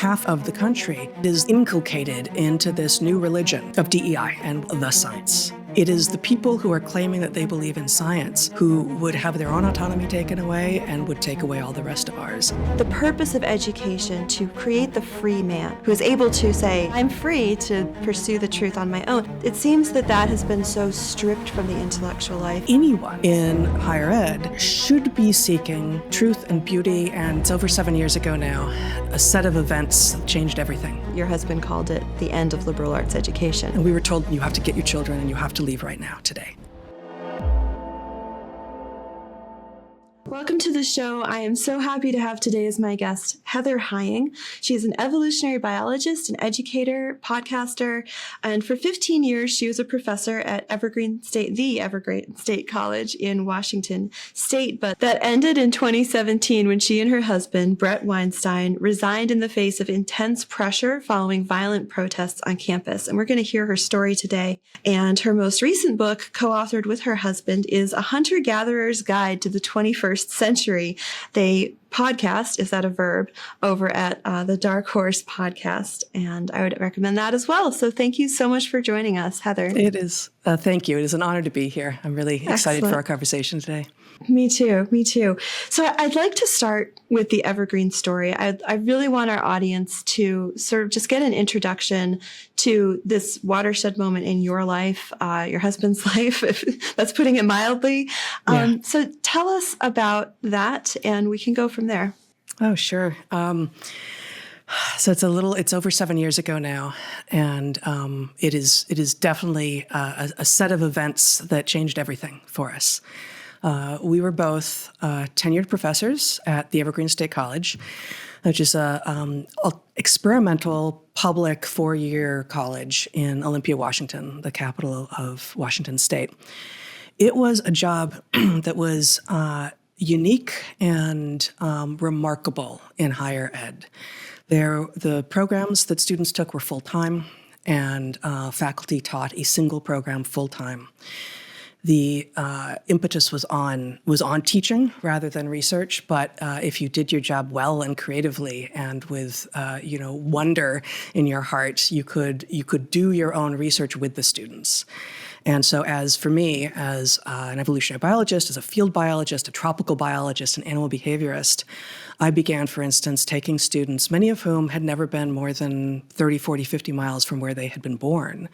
half of the country is inculcated into this new religion of DEI and the science. It is the people who are claiming that they believe in science who would have their own autonomy taken away and would take away all the rest of ours. The purpose of education to create the free man who is able to say, I'm free to pursue the truth on my own. It seems that that has been so stripped from the intellectual life. Anyone in higher ed should be seeking truth and beauty, and it's over 7 years ago now, a set of events changed everything. Your husband called it the end of liberal arts education. And we were told you have to get your children and you have to leave right now, today. Welcome to the show. I am so happy to have today as my guest, Heather Hying. She is an evolutionary biologist, an educator, podcaster, and for 15 years, she was a professor at Evergreen State, the Evergreen State College in Washington State. But that ended in 2017 when she and her husband, Bret Weinstein, resigned in the face of intense pressure following violent protests on campus. And we're going to hear her story today. And her most recent book, co-authored with her husband, is A Hunter-Gatherer's Guide to the 21st Century. They podcast, is that a verb, over at the Dark Horse podcast. And I would recommend that as well. So thank you so much for joining us, Heather. It is. Thank you. It is an honor to be here. I'm really excited for our conversation today. Me too. Me too. So I'd like to start with the Evergreen Story. I really want our audience to sort of just get an introduction to this watershed moment in your life, your husband's life, if that's putting it mildly. Yeah. So tell us about that, and we can go from there. Oh, sure. So it's over 7 years ago now, and it is definitely a set of events that changed everything for us. We were both tenured professors at the Evergreen State College, which is a experimental public 4-year college in Olympia, Washington, the capital of Washington State. It was a job that was unique and remarkable in higher ed. The programs that students took were full-time, and faculty taught a single program full-time. The impetus was on teaching rather than research, but if you did your job well and creatively and with wonder in your heart, you could do your own research with the students. And so as for me, as an evolutionary biologist, as a field biologist, a tropical biologist, an animal behaviorist, I began, for instance, taking students, many of whom had never been more than 30, 40, 50 miles from where they had been born,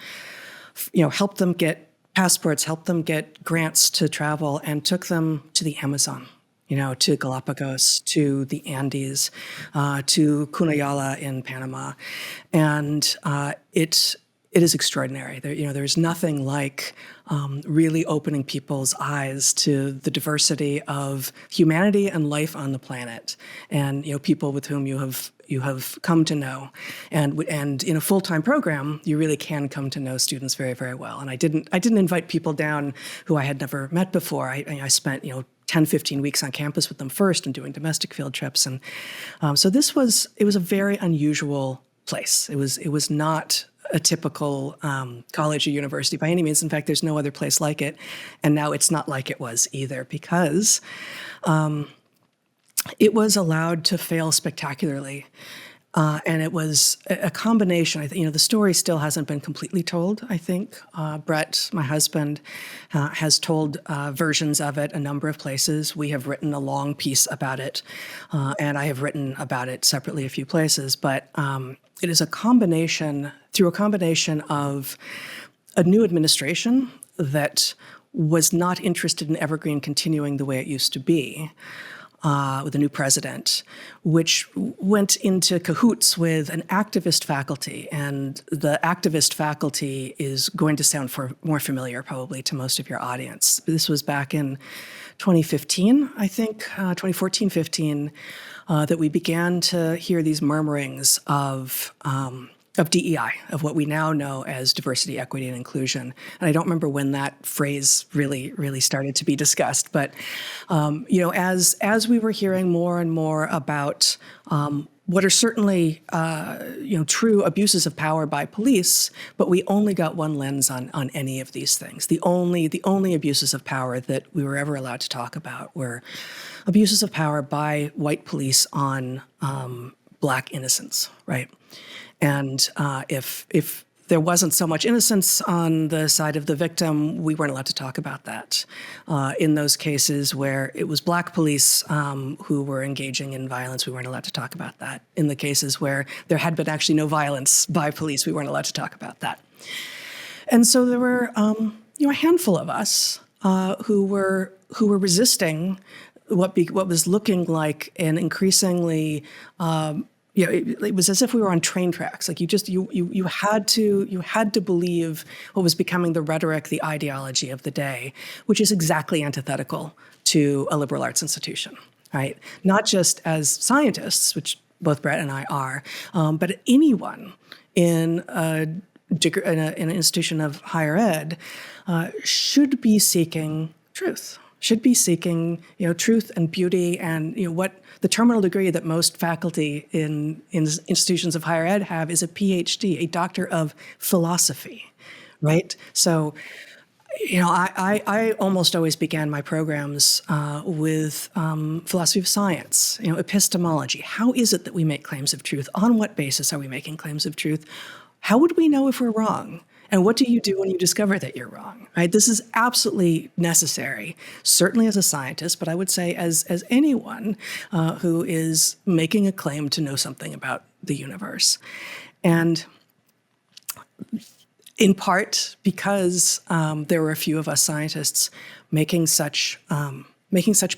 helped them get passports, helped them get grants to travel, and took them to the Amazon, to Galapagos, to the Andes, to Cunayala in Panama. And it is extraordinary. There's nothing like really opening people's eyes to the diversity of humanity and life on the planet, and people with whom you have come to know, and in a full-time program, you really can come to know students very, very well. And I didn't invite people down who I had never met before. I spent 10, 15 weeks on campus with them first and doing domestic field trips, and so it was a very unusual place. It was not a typical college or university by any means. In fact, there's no other place like it. And now it's not like it was either, because it was allowed to fail spectacularly. And it was a combination. I think, the story still hasn't been completely told, I think. Bret, my husband, has told versions of it a number of places. We have written a long piece about it, and I have written about it separately a few places. But it is through a combination of a new administration that was not interested in Evergreen continuing the way it used to be, with a new president, which went into cahoots with an activist faculty. And the activist faculty is going to sound more familiar probably to most of your audience. This was back in 2015, I think, 2014, 15, that we began to hear these murmurings of DEI, of what we now know as diversity, equity, and inclusion. And I don't remember when that phrase really started to be discussed. But, as we were hearing more and more about what are certainly, true abuses of power by police, but we only got one lens on any of these things. The only abuses of power that we were ever allowed to talk about were abuses of power by white police on Black innocence, right? And if there wasn't so much innocence on the side of the victim, we weren't allowed to talk about that. In those cases where it was Black police who were engaging in violence, we weren't allowed to talk about that. In the cases where there had been actually no violence by police, we weren't allowed to talk about that. And so there were a handful of us who were resisting what was looking like an increasingly it was as if we were on train tracks. Like you had to believe what was becoming the rhetoric, the ideology of the day, which is exactly antithetical to a liberal arts institution, right? Not just as scientists, which both Bret and I are, but anyone in an institution of higher ed should be seeking truth. Should be seeking, truth and beauty, and what the terminal degree that most faculty in institutions of higher ed have is a PhD, a doctor of philosophy, right? So, I almost always began my programs with philosophy of science, epistemology. How is it that we make claims of truth? On what basis are we making claims of truth? How would we know if we're wrong? And what do you do when you discover that you're wrong, right? This is absolutely necessary, certainly as a scientist, but I would say as anyone who is making a claim to know something about the universe. And in part because there were a few of us scientists making such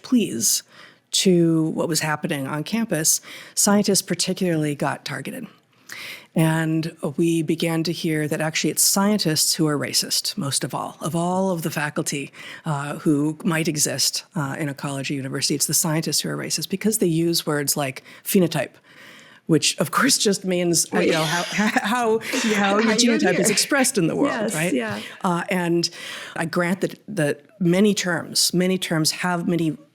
pleas to what was happening on campus, scientists particularly got targeted. And we began to hear that actually it's scientists who are racist, most of all of the faculty who might exist in a college or university. It's the scientists who are racist because they use words like phenotype, which of course just means how your genotype is expressed in the world, yes, right? Yeah. And I grant that many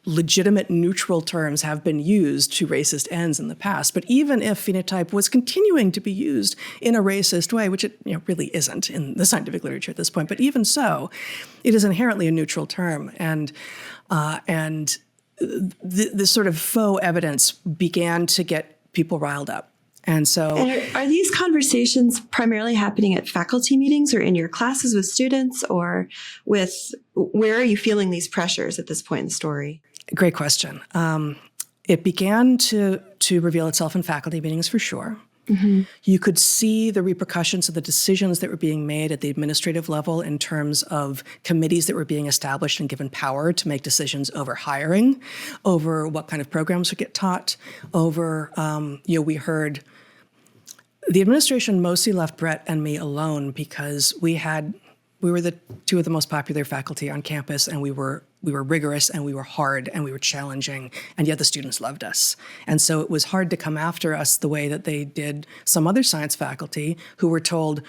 legitimate neutral terms have been used to racist ends in the past. But even if phenotype was continuing to be used in a racist way, which it really isn't in the scientific literature at this point, but even so, it is inherently a neutral term. And this sort of faux evidence began to get people riled up. And so are these conversations primarily happening at faculty meetings or in your classes with students, or where are you feeling these pressures at this point in the story? Great question. It began to reveal itself in faculty meetings for sure. Mm-hmm. You could see the repercussions of the decisions that were being made at the administrative level in terms of committees that were being established and given power to make decisions over hiring, over what kind of programs would get taught, over, we heard the administration mostly left Bret and me alone because we were the two of the most popular faculty on campus, and we were rigorous and we were hard and we were challenging, and yet the students loved us. And so it was hard to come after us the way that they did some other science faculty who were told,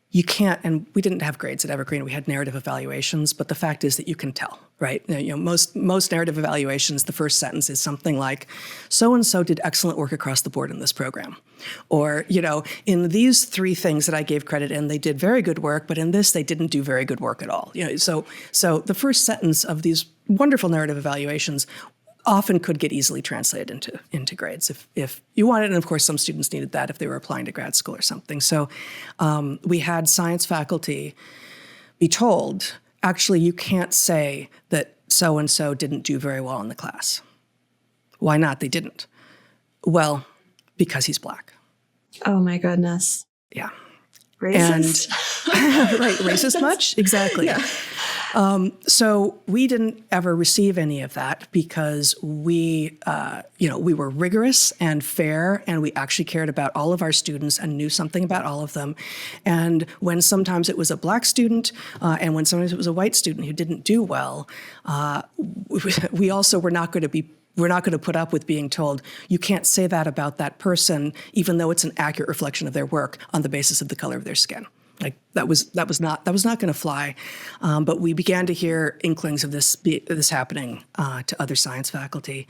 you can't, and we didn't have grades at Evergreen, we had narrative evaluations, but the fact is that you can tell, right? Most narrative evaluations, the first sentence is something like, so-and-so did excellent work across the board in this program. Or, in these three things that I gave credit in, they did very good work, but in this, they didn't do very good work at all. So the first sentence of these wonderful narrative evaluations often could get easily translated into grades if you wanted. And of course, some students needed that if they were applying to grad school or something. So we had science faculty be told, actually, you can't say that so-and-so didn't do very well in the class. Why not? They didn't. Well, because he's Black. Oh, my goodness. Yeah. Racist? And, right, racist much? Exactly. Yeah. So we didn't ever receive any of that because we were rigorous and fair, and we actually cared about all of our students and knew something about all of them. And when sometimes it was a Black student and when sometimes it was a white student who didn't do well, we also were not going to put up with being told, you can't say that about that person, even though it's an accurate reflection of their work on the basis of the color of their skin. Like that was not going to fly. But we began to hear inklings of this happening to other science faculty.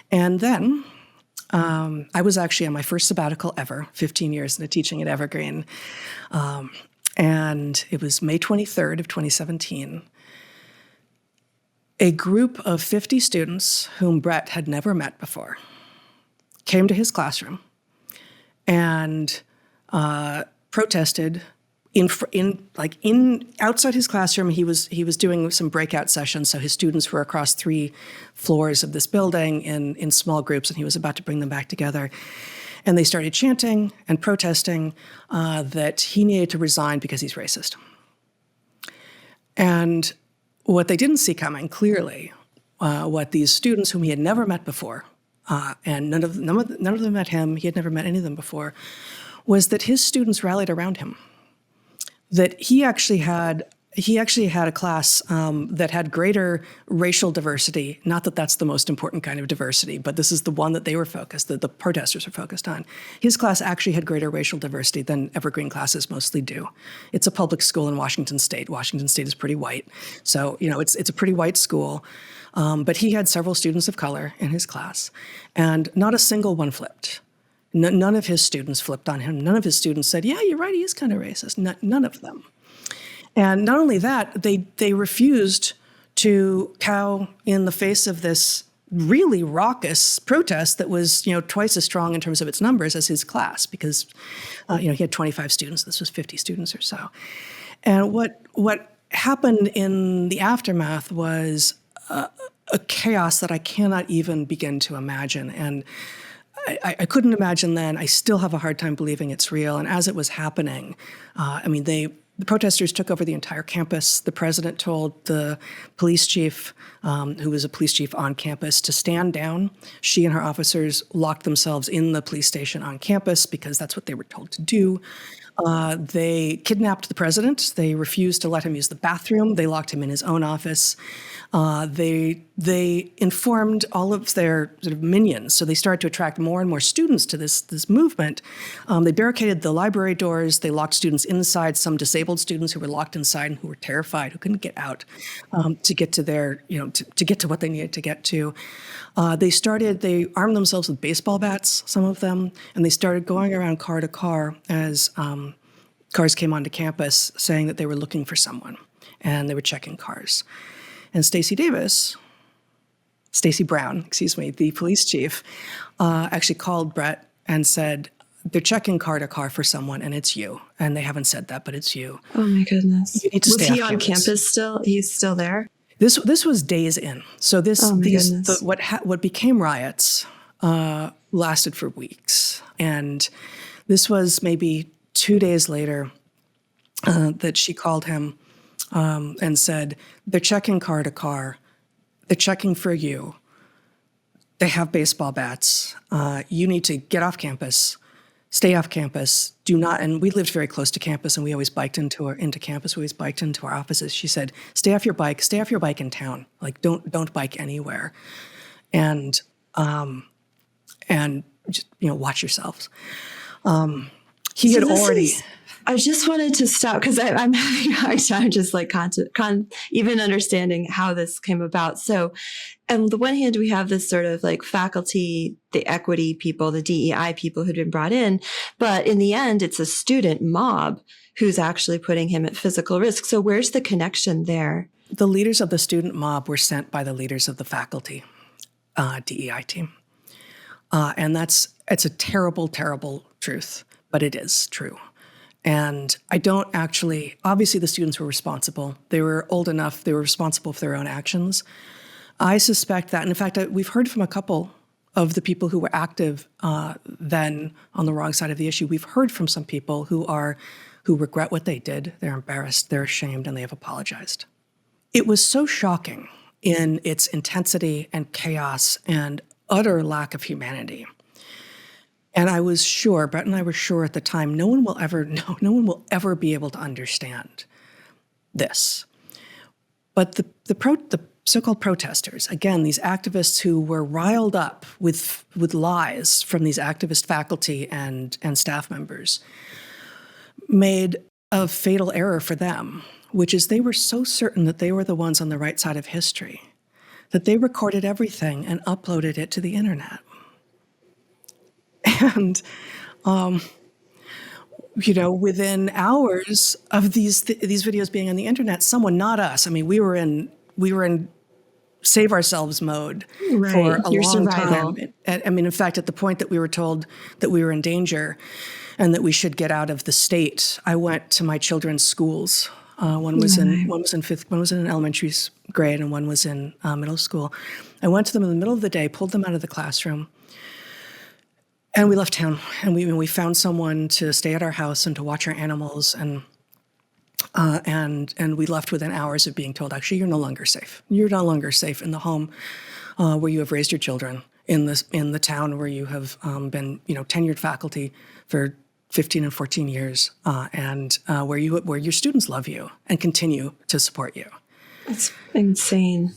And then I was actually on my first sabbatical ever, 15 years into teaching at Evergreen. And it was May 23rd of 2017. A group of 50 students whom Bret had never met before came to his classroom and protested in outside his classroom. He was doing some breakout sessions, so his students were across 3 floors of this building in small groups, and he was about to bring them back together. And they started chanting and protesting that he needed to resign because he's racist. And what they didn't see coming, clearly, what these students whom he had never met before, and none of them met him, he had never met any of them before, was that his students rallied around him. That he actually had a class that had greater racial diversity. Not that that's the most important kind of diversity, but this is the one that the protesters were focused on. His class actually had greater racial diversity than Evergreen classes mostly do. It's a public school in Washington State. Washington State is pretty white. So, it's a pretty white school. But he had several students of color in his class, and not a single one flipped. None of his students flipped on him. None of his students said, yeah, you're right, he is kind of racist. None of them. And not only that, they refused to cow in the face of this really raucous protest that was, twice as strong in terms of its numbers as his class, because, he had 25 students. This was 50 students or so. And what happened in the aftermath was a chaos that I cannot even begin to imagine. And I couldn't imagine then. I still have a hard time believing it's real. And as it was happening, the protesters took over the entire campus. The president told the police chief, who was a police chief on campus, to stand down. She and her officers locked themselves in the police station on campus because that's what they were told to do. They kidnapped the president. They refused to let him use the bathroom. They locked him in his own office. They informed all of their sort of minions, so they started to attract more and more students to this movement. They barricaded the library doors. They locked students inside. Some disabled students who were locked inside and who were terrified, who couldn't get out to get to their, to get to what they needed to get to. They armed themselves with baseball bats, some of them, and they started going around car to car as cars came onto campus, saying that they were looking for someone, and they were checking cars. And Stacey Brown, the police chief, actually called Bret and said, they're checking car to car for someone, and it's you. And they haven't said that, but it's you. Oh, my goodness. You need to Was he on campus still? He's still there? This was days in. So what became riots lasted for weeks. And this was maybe 2 days later that she called him and said, they're checking car to car. They're checking for you. They have baseball bats. You need to get off campus, stay off campus. Do not, and we lived very close to campus, and we always biked into campus. We always biked into our offices. She said, stay off your bike in town. Like, don't bike anywhere. And just, watch yourselves. He had already... I just wanted to stop because I'm having a hard time just like even understanding how this came about. So on the one hand, we have this sort of like faculty, the equity people, the DEI people who'd been brought in. But in the end, it's a student mob who's actually putting him at physical risk. So where's the connection there? The leaders of the student mob were sent by the leaders of the faculty DEI team. And it's a terrible, terrible truth, but it is true. And I don't actually, obviously the students were responsible. They were old enough, they were responsible for their own actions. I suspect that, and in fact, we've heard from a couple of the people who were active then on the wrong side of the issue. We've heard from some people who regret what they did. They're embarrassed, they're ashamed, and they have apologized. It was so shocking in its intensity and chaos and utter lack of humanity. And I was sure, Bret and I were sure at the time, no one will ever be able to understand this. But the so-called protesters, again, these activists who were riled up with lies from these activist faculty and staff members, made a fatal error for them, which is they were so certain that they were the ones on the right side of history, that they recorded everything and uploaded it to the internet. And, within hours of these videos being on the internet, someone, not us, I mean, we were in save ourselves mode for Right. a Your long survival. time. I mean, in fact, at the point that we were told that we were in danger and that we should get out of the state, I went to my children's schools. One was in fifth, one was in an elementary grade, and one was in middle school. I went to them in the middle of the day, pulled them out of the classroom, and we left town. And we found someone to stay at our house and to watch our animals, and we left within hours of being told, actually, you're no longer safe. You're no longer safe in the home where you have raised your children, in the town where you have been, tenured faculty for 15 and 14 years, and where your students love you and continue to support you. It's insane.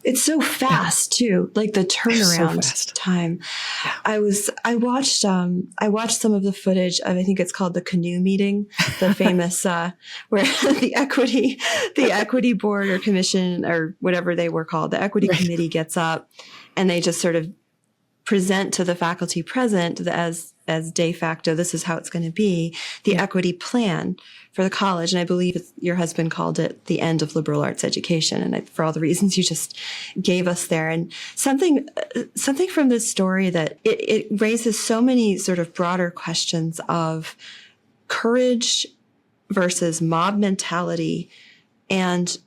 It's so fast too, like the turnaround time. Yeah. I watched some of the footage of, I think it's called the canoe meeting, the famous where the equity board or commission or whatever they were called, the equity committee gets up and they just sort of present to the faculty present as de facto, this is how it's going to be, the equity plan for the college. And I believe your husband called it the end of liberal arts education. And for all the reasons you just gave us there. And something from this story that it raises so many sort of broader questions of courage versus mob mentality, and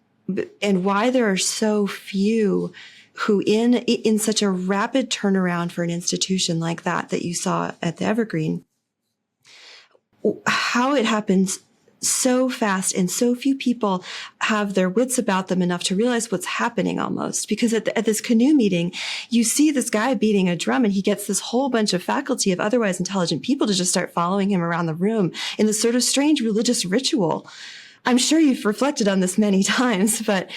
why there are so few who in such a rapid turnaround for an institution like that you saw at the Evergreen, how it happens so fast and so few people have their wits about them enough to realize what's happening almost. Because at this canoe meeting, you see this guy beating a drum and he gets this whole bunch of faculty of otherwise intelligent people to just start following him around the room in this sort of strange religious ritual. I'm sure you've reflected on this many times, but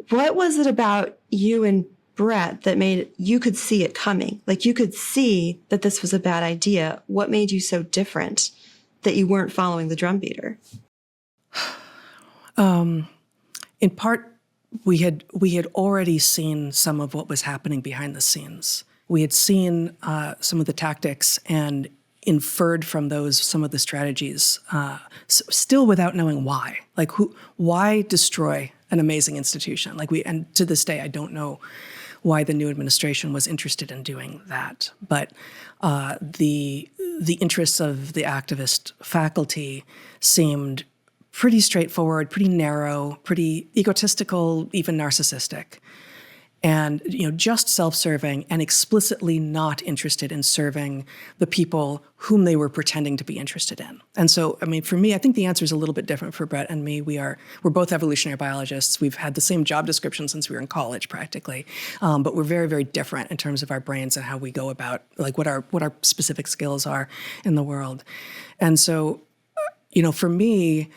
what was it about you and Bret that made you could see it coming? Like you could see that this was a bad idea. What made you so different that you weren't following the drumbeater? In part, we had already seen some of what was happening behind the scenes. We had seen some of the tactics and inferred from those some of the strategies, still without knowing why. Like why destroy an amazing institution? And to this day, I don't know why the new administration was interested in doing that. But the interests of the activist faculty seemed pretty straightforward, pretty narrow, pretty egotistical, even narcissistic. And just self-serving and explicitly not interested in serving the people whom they were pretending to be interested in. And so, I mean, for me, I think the answer is a little bit different for Bret and me. We're both evolutionary biologists. We've had the same job description since we were in college, practically, but we're very, very different in terms of our brains and how we go about, like, what our specific skills are in the world. And so, for me,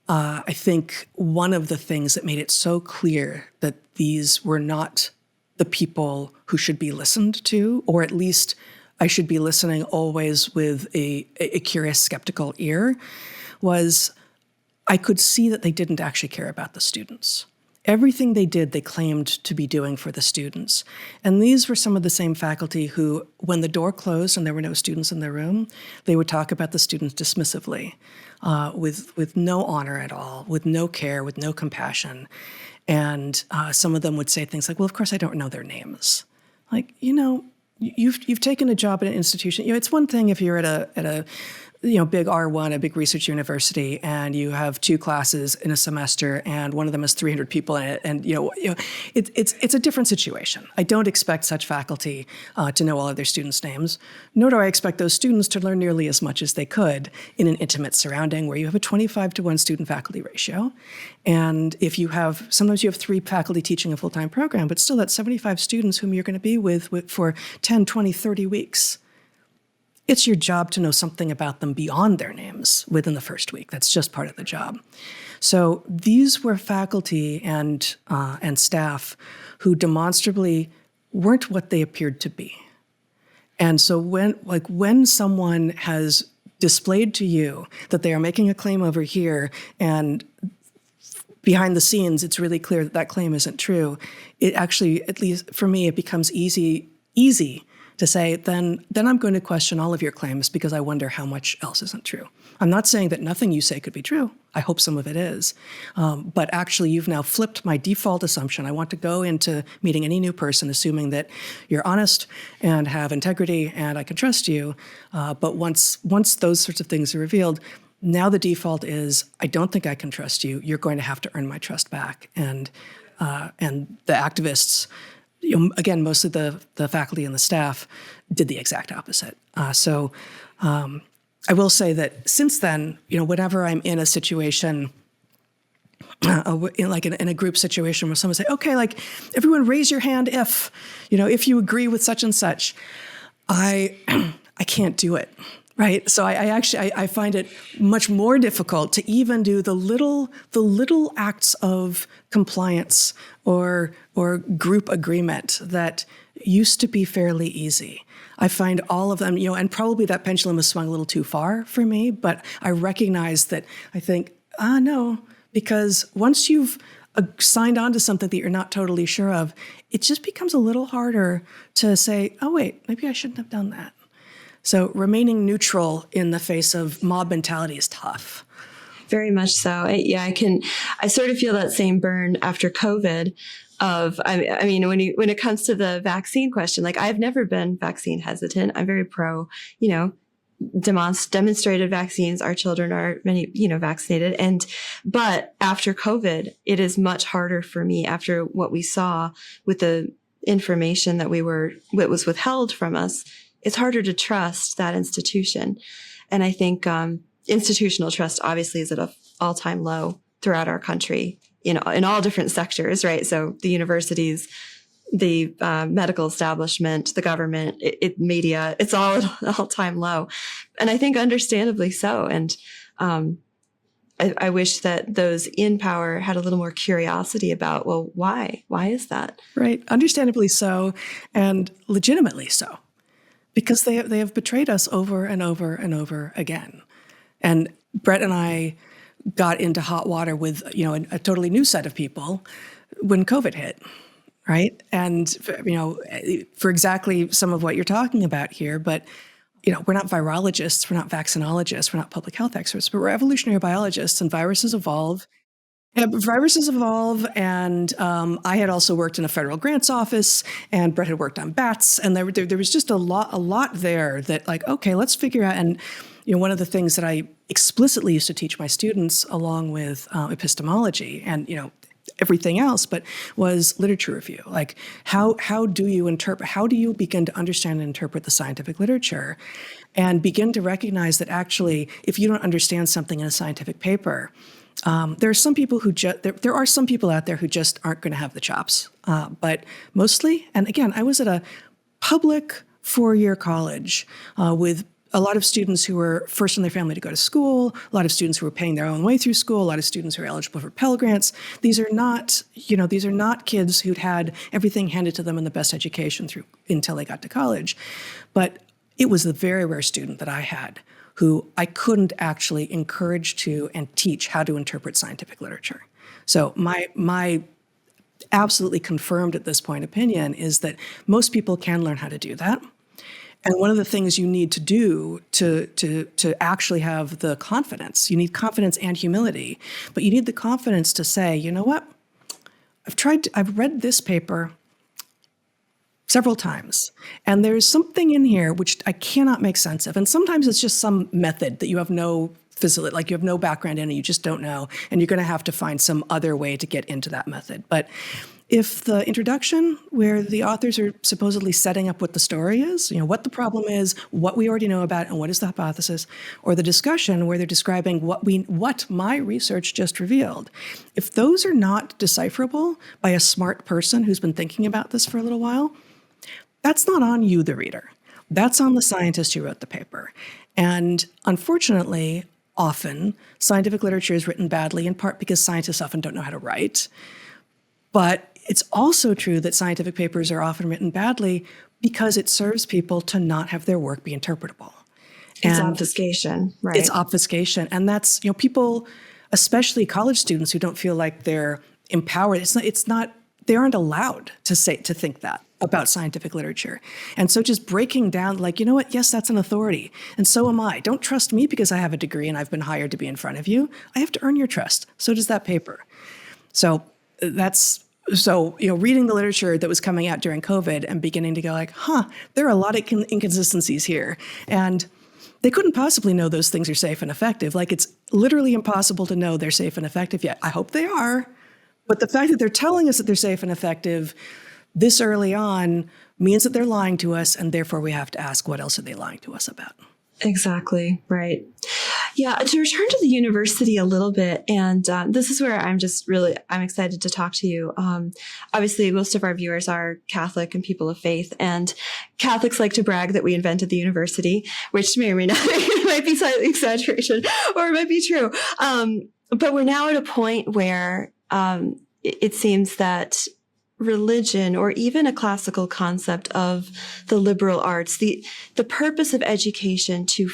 I think one of the things that made it so clear that these were not the people who should be listened to, or at least I should be listening always with a curious, skeptical ear, was I could see that they didn't actually care about the students. Everything they did, they claimed to be doing for the students. And these were some of the same faculty who, when the door closed and there were no students in the room, they would talk about the students dismissively, with no honor at all, with no care, with no compassion. And some of them would say things like, well, of course I don't know their names. Like, you've taken a job at an institution. It's one thing if you're at a big R1, a big research university, and you have 2 classes in a semester, and one of them has 300 people in it, and it's a different situation. I don't expect such faculty to know all of their students' names, nor do I expect those students to learn nearly as much as they could in an intimate surrounding where you have a 25-to-1 student-faculty ratio, and sometimes you have 3 faculty teaching a full-time program, but still that's 75 students whom you're going to be with for 10, 20, 30 weeks. It's your job to know something about them beyond their names within the first week. That's just part of the job. So these were faculty and staff who demonstrably weren't what they appeared to be. And so when someone has displayed to you that they are making a claim over here and behind the scenes it's really clear that claim isn't true, it actually, at least for me, it becomes easy to say, then I'm going to question all of your claims because I wonder how much else isn't true. I'm not saying that nothing you say could be true. I hope some of it is. But actually, you've now flipped my default assumption. I want to go into meeting any new person assuming that you're honest and have integrity and I can trust you. But once those sorts of things are revealed, now the default is, I don't think I can trust you. You're going to have to earn my trust back. And the activists, again, mostly the faculty and the staff, did the exact opposite. So I will say that since then, whenever I'm in a situation, in a group situation where someone say, okay, like everyone raise your hand if you agree with such and such, I can't do it. Right. So I actually find it much more difficult to even do the little acts of compliance or group agreement that used to be fairly easy. I find all of them, and probably that pendulum has swung a little too far for me, but I recognize that I think, no, because once you've signed on to something that you're not totally sure of, it just becomes a little harder to say, oh, wait, maybe I shouldn't have done that. So remaining neutral in the face of mob mentality is tough. Very much so. I sort of feel that same burn after COVID I mean, when it comes to the vaccine question, like I've never been vaccine hesitant. I'm very pro, demonstrated vaccines. Our children are vaccinated. But after COVID, it is much harder for me after what we saw with the information that what was withheld from us. It's harder to trust that institution. And I think institutional trust obviously is at an all-time low throughout our country, in all different sectors, right? So the universities, the medical establishment, the government, media, it's all at an all-time low. And I think understandably so. And I wish that those in power had a little more curiosity about, well, why? Why is that? Right. Understandably so, and legitimately so. Because they have betrayed us over and over and over again. And Bret and I got into hot water with, a totally new set of people when COVID hit, right? And, for exactly some of what you're talking about here, but, we're not virologists, we're not vaccinologists, we're not public health experts, but we're evolutionary biologists, and viruses evolve. Yeah, viruses evolve, and I had also worked in a federal grants office, and Bret had worked on bats, and there was just a lot there that, like, okay, let's figure out. And one of the things that I explicitly used to teach my students, along with epistemology and everything else, but was literature review. Like, how do you interpret? How do you begin to understand and interpret the scientific literature, and begin to recognize that actually, if you don't understand something in a scientific paper, there are some people there are some people out there who just aren't going to have the chops. But mostly, and again, I was at a public 4-year college with a lot of students who were first in their family to go to school, a lot of students who were paying their own way through school, a lot of students who are eligible for Pell Grants. These are not kids who'd had everything handed to them in the best education until they got to college. But it was the very rare student that I had who I couldn't actually encourage to and teach how to interpret scientific literature. So my absolutely confirmed at this point opinion is that most people can learn how to do that. And one of the things you need to do to actually have the confidence, you need confidence and humility, but you need the confidence to say, you know what, I've read this paper several times, and there's something in here which I cannot make sense of. And sometimes it's just some method that you have no you have no background in and you just don't know, and you're going to have to find some other way to get into that method. But if the introduction, where the authors are supposedly setting up what the story is, what the problem is, what we already know about, and what is the hypothesis, or the discussion where they're describing what my research just revealed, if those are not decipherable by a smart person who's been thinking about this for a little while, that's not on you, the reader. That's on the scientist who wrote the paper. And unfortunately, often, scientific literature is written badly, in part because scientists often don't know how to write. But it's also true that scientific papers are often written badly because it serves people to not have their work be interpretable. It's obfuscation, right? It's obfuscation. And that's, people, especially college students who don't feel like they're empowered, they aren't allowed to think that. about scientific literature. And so just breaking down, like, you know what? Yes, that's an authority. And so am I. Don't trust me because I have a degree and I've been hired to be in front of you. I have to earn your trust. So does that paper. So reading the literature that was coming out during COVID and beginning to go like, there are a lot of inconsistencies here. And they couldn't possibly know those things are safe and effective. Like, it's literally impossible to know they're safe and effective yet. I hope they are. But the fact that they're telling us that they're safe and effective this early on means that they're lying to us, and therefore we have to ask, what else are they lying to us about? Exactly. Right. Yeah. To return to the university a little bit, and this is where I'm excited to talk to you. Obviously, most of our viewers are Catholic and people of faith, and Catholics like to brag that we invented the university, which may or may not, it might be slightly exaggeration, or it might be true. But we're now at a point where it seems that religion, or even a classical concept of the liberal arts, the purpose of education to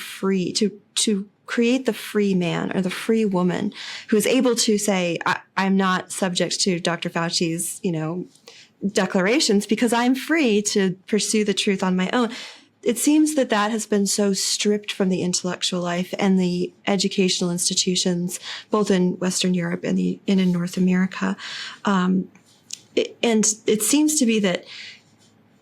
create the free man or the free woman who is able to say, I'm not subject to Dr. Fauci's, declarations because I'm free to pursue the truth on my own. It seems that has been so stripped from the intellectual life and the educational institutions, both in Western Europe and in North America. And it seems to be that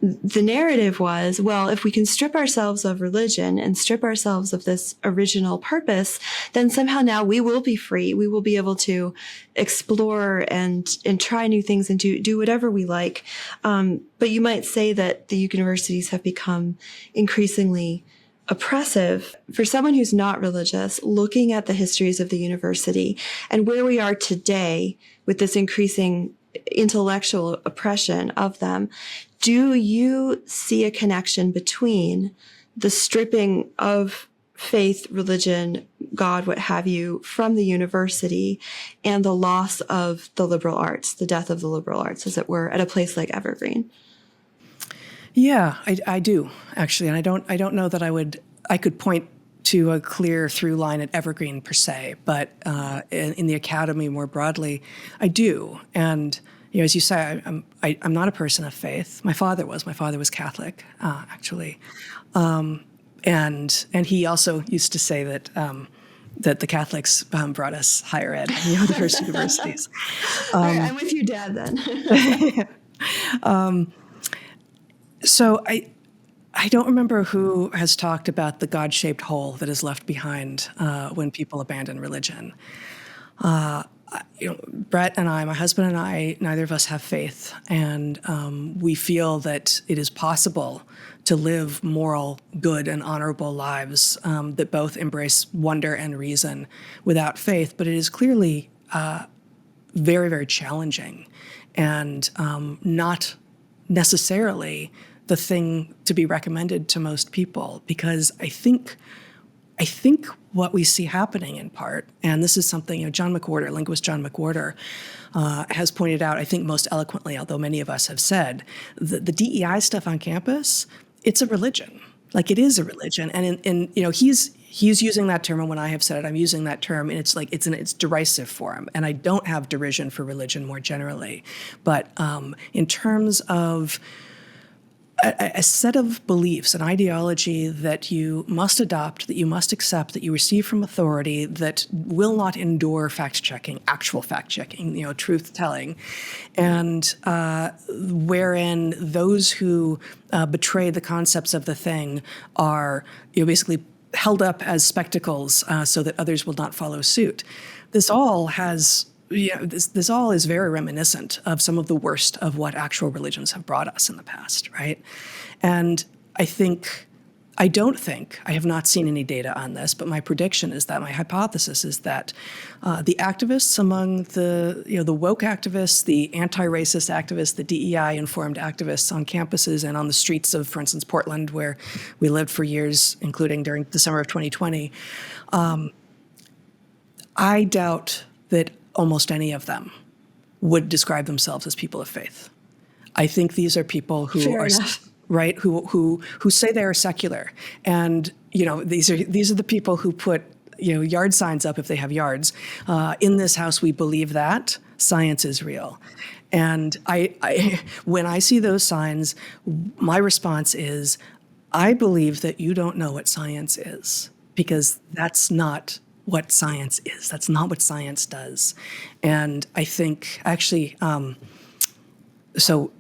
the narrative was, well, if we can strip ourselves of religion and strip ourselves of this original purpose, then somehow now we will be free. We will be able to explore and try new things and do whatever we like. But you might say that the universities have become increasingly oppressive. For someone who's not religious, looking at the histories of the university and where we are today with this increasing intellectual oppression of them, do you see a connection between the stripping of faith, religion, God, what have you, from the university and the loss of the liberal arts, the death of the liberal arts, as it were, at a place like Evergreen? Yeah, I do, actually. And I don't know that I could point to a clear through line at Evergreen per se, but in the academy more broadly, I do. And as you say, I'm not a person of faith. My father was. My father was Catholic, actually, and he also used to say that that the Catholics brought us higher ed, the first universities. I'm with you, Dad. Then. So I don't remember who has talked about the God-shaped hole that is left behind when people abandon religion. Bret and I, my husband and I, neither of us have faith, and we feel that it is possible to live moral, good, and honorable lives that both embrace wonder and reason without faith. But it is clearly very, very challenging, and not necessarily the thing to be recommended to most people, because I think what we see happening in part, and this is something John McWhorter, linguist John McWhorter, has pointed out, I think most eloquently, although many of us have said, the DEI stuff on campus, it's a religion. Like, it is a religion, and he's using that term, and when I have said it, I'm using that term, and it's like it's derisive for him. And I don't have derision for religion more generally, but in terms of a set of beliefs, an ideology that you must adopt, that you must accept, that you receive from authority, that will not endure fact-checking, actual fact-checking, truth-telling, and wherein those who betray the concepts of the thing are basically held up as spectacles so that others will not follow suit. This all has... this all is very reminiscent of some of the worst of what actual religions have brought us in the past, right? And I don't think, I have not seen any data on this, but my prediction is that, my hypothesis is that the activists among the woke activists, the anti-racist activists, the DEI-informed activists on campuses and on the streets of, for instance, Portland, where we lived for years, including during the summer of 2020, I doubt that almost any of them would describe themselves as people of faith. I think these are people who Fair are enough. right, who say they are secular, and these are the people who put yard signs up if they have yards. In this house, we believe that science is real, And when I see those signs, my response is, I believe that you don't know what science is, because that's not what science is. That's not what science does. And I think actually, so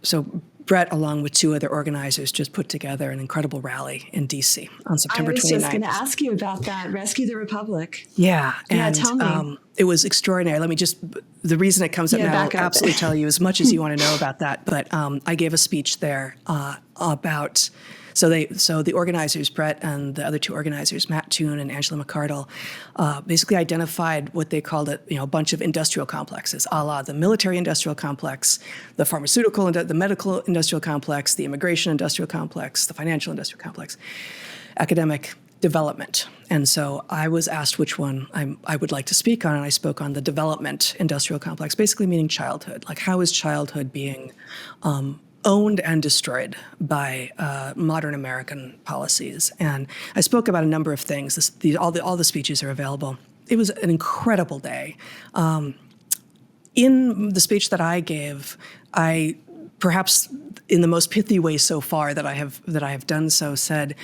Bret, along with two other organizers, just put together an incredible rally in DC on September 29th. I was just going to ask you about that. Rescue the Republic. Yeah. And tell me. It was extraordinary. Let me just, the reason it comes up now, I'll absolutely tell you as much as you want to know about that. But I gave a speech there about, so the organizers, Bret and the other two organizers, Matt Toon and Angela McCardle, basically identified what they called a bunch of industrial complexes, a la the military industrial complex, the pharmaceutical, the medical industrial complex, the immigration industrial complex, the financial industrial complex, academic development. And so I was asked which one I would like to speak on, and I spoke on the development industrial complex, basically meaning childhood. Like, how is childhood being owned and destroyed by modern American policies? And I spoke about a number of things. All the speeches are available. It was an incredible day. In the speech that I gave, I, perhaps in the most pithy way so far that I have done so, said,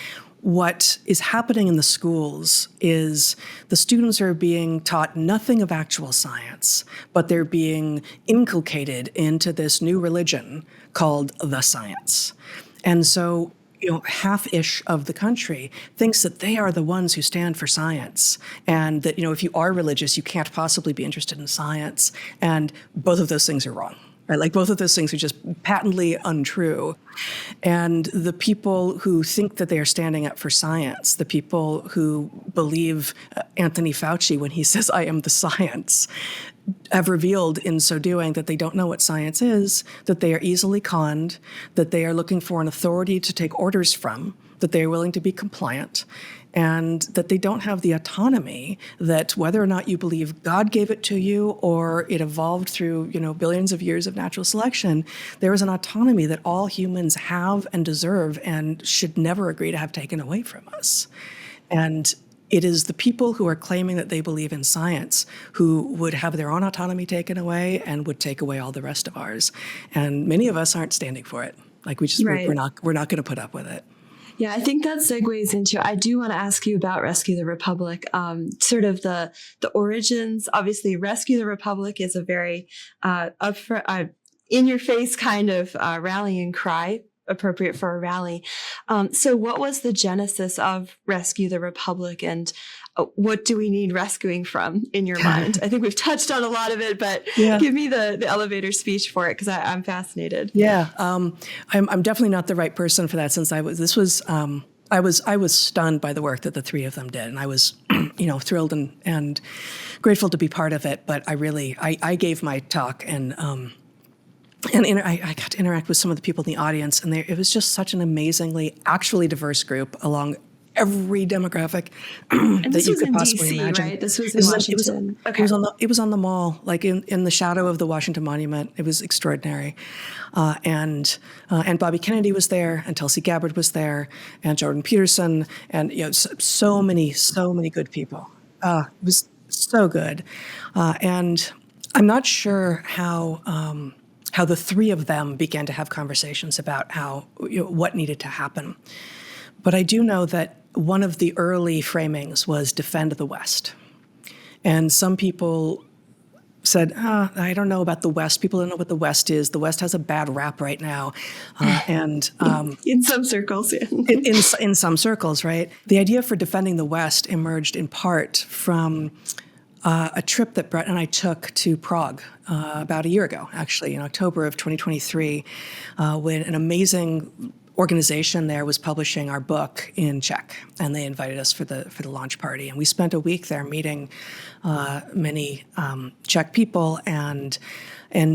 what is happening in the schools is the students are being taught nothing of actual science, but they're being inculcated into this new religion called the science. And so, half-ish of the country thinks that they are the ones who stand for science, and that, if you are religious, you can't possibly be interested in science. And both of those things are wrong. Right? Like, both of those things are just patently untrue. And the people who think that they are standing up for science, the people who believe Anthony Fauci when he says, "I am the science," have revealed in so doing that they don't know what science is, that they are easily conned, that they are looking for an authority to take orders from, that they are willing to be compliant, and that they don't have the autonomy that, whether or not you believe God gave it to you or it evolved through, billions of years of natural selection, there is an autonomy that all humans have and deserve and should never agree to have taken away from us. And it is the people who are claiming that they believe in science who would have their own autonomy taken away and would take away all the rest of ours. And many of us aren't standing for it. Like, we're not going to put up with it. Yeah, I think that segues into, I do want to ask you about Rescue the Republic, sort of the origins. Obviously, Rescue the Republic is a very in-your-face kind of rallying cry, appropriate for a rally. So what was the genesis of Rescue the Republic, and what do we need rescuing from in your mind? I think we've touched on a lot of it, but give me the elevator speech for it, because I'm fascinated. Yeah, I'm definitely not the right person for that, since I was stunned by the work that the three of them did, and I was thrilled and grateful to be part of it. But I gave my talk, and I got to interact with some of the people in the audience, and it was just such an amazingly actually diverse group along every demographic that you could possibly DC, imagine. Right? This was in Washington. It was on the mall, like in the shadow of the Washington Monument. It was extraordinary. And Bobby Kennedy was there, and Tulsi Gabbard was there, and Jordan Peterson, and so many good people. It was so good. And I'm not sure how the three of them began to have conversations about what needed to happen. But I do know that one of the early framings was defend the West. And some people said, I don't know about the West. People don't know what the West is. The West has a bad rap right now. In some circles, yeah. in some circles, right? The idea for defending the West emerged in part from a trip that Bret and I took to Prague about a year ago, actually, in October of 2023, when an amazing organization there was publishing our book in Czech, and they invited us for the launch party. And we spent a week there meeting many Czech people and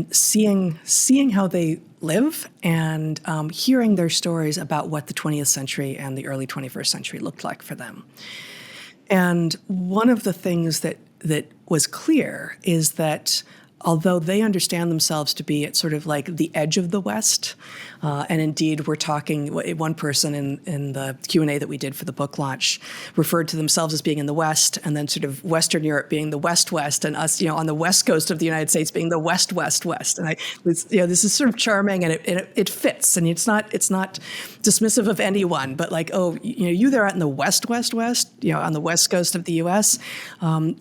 seeing how they live, and hearing their stories about what the 20th century and the early 21st century looked like for them. And one of the things that was clear is that although they understand themselves to be at sort of like the edge of the West, and indeed we're talking, one person in the Q&A that we did for the book launch referred to themselves as being in the West, and then sort of Western Europe being the West-West, and us, on the West Coast of the United States being the West-West-West. And this is sort of charming, and it fits, and it's not dismissive of anyone, but like, you there out in the West-West-West, on the West Coast of the U.S.,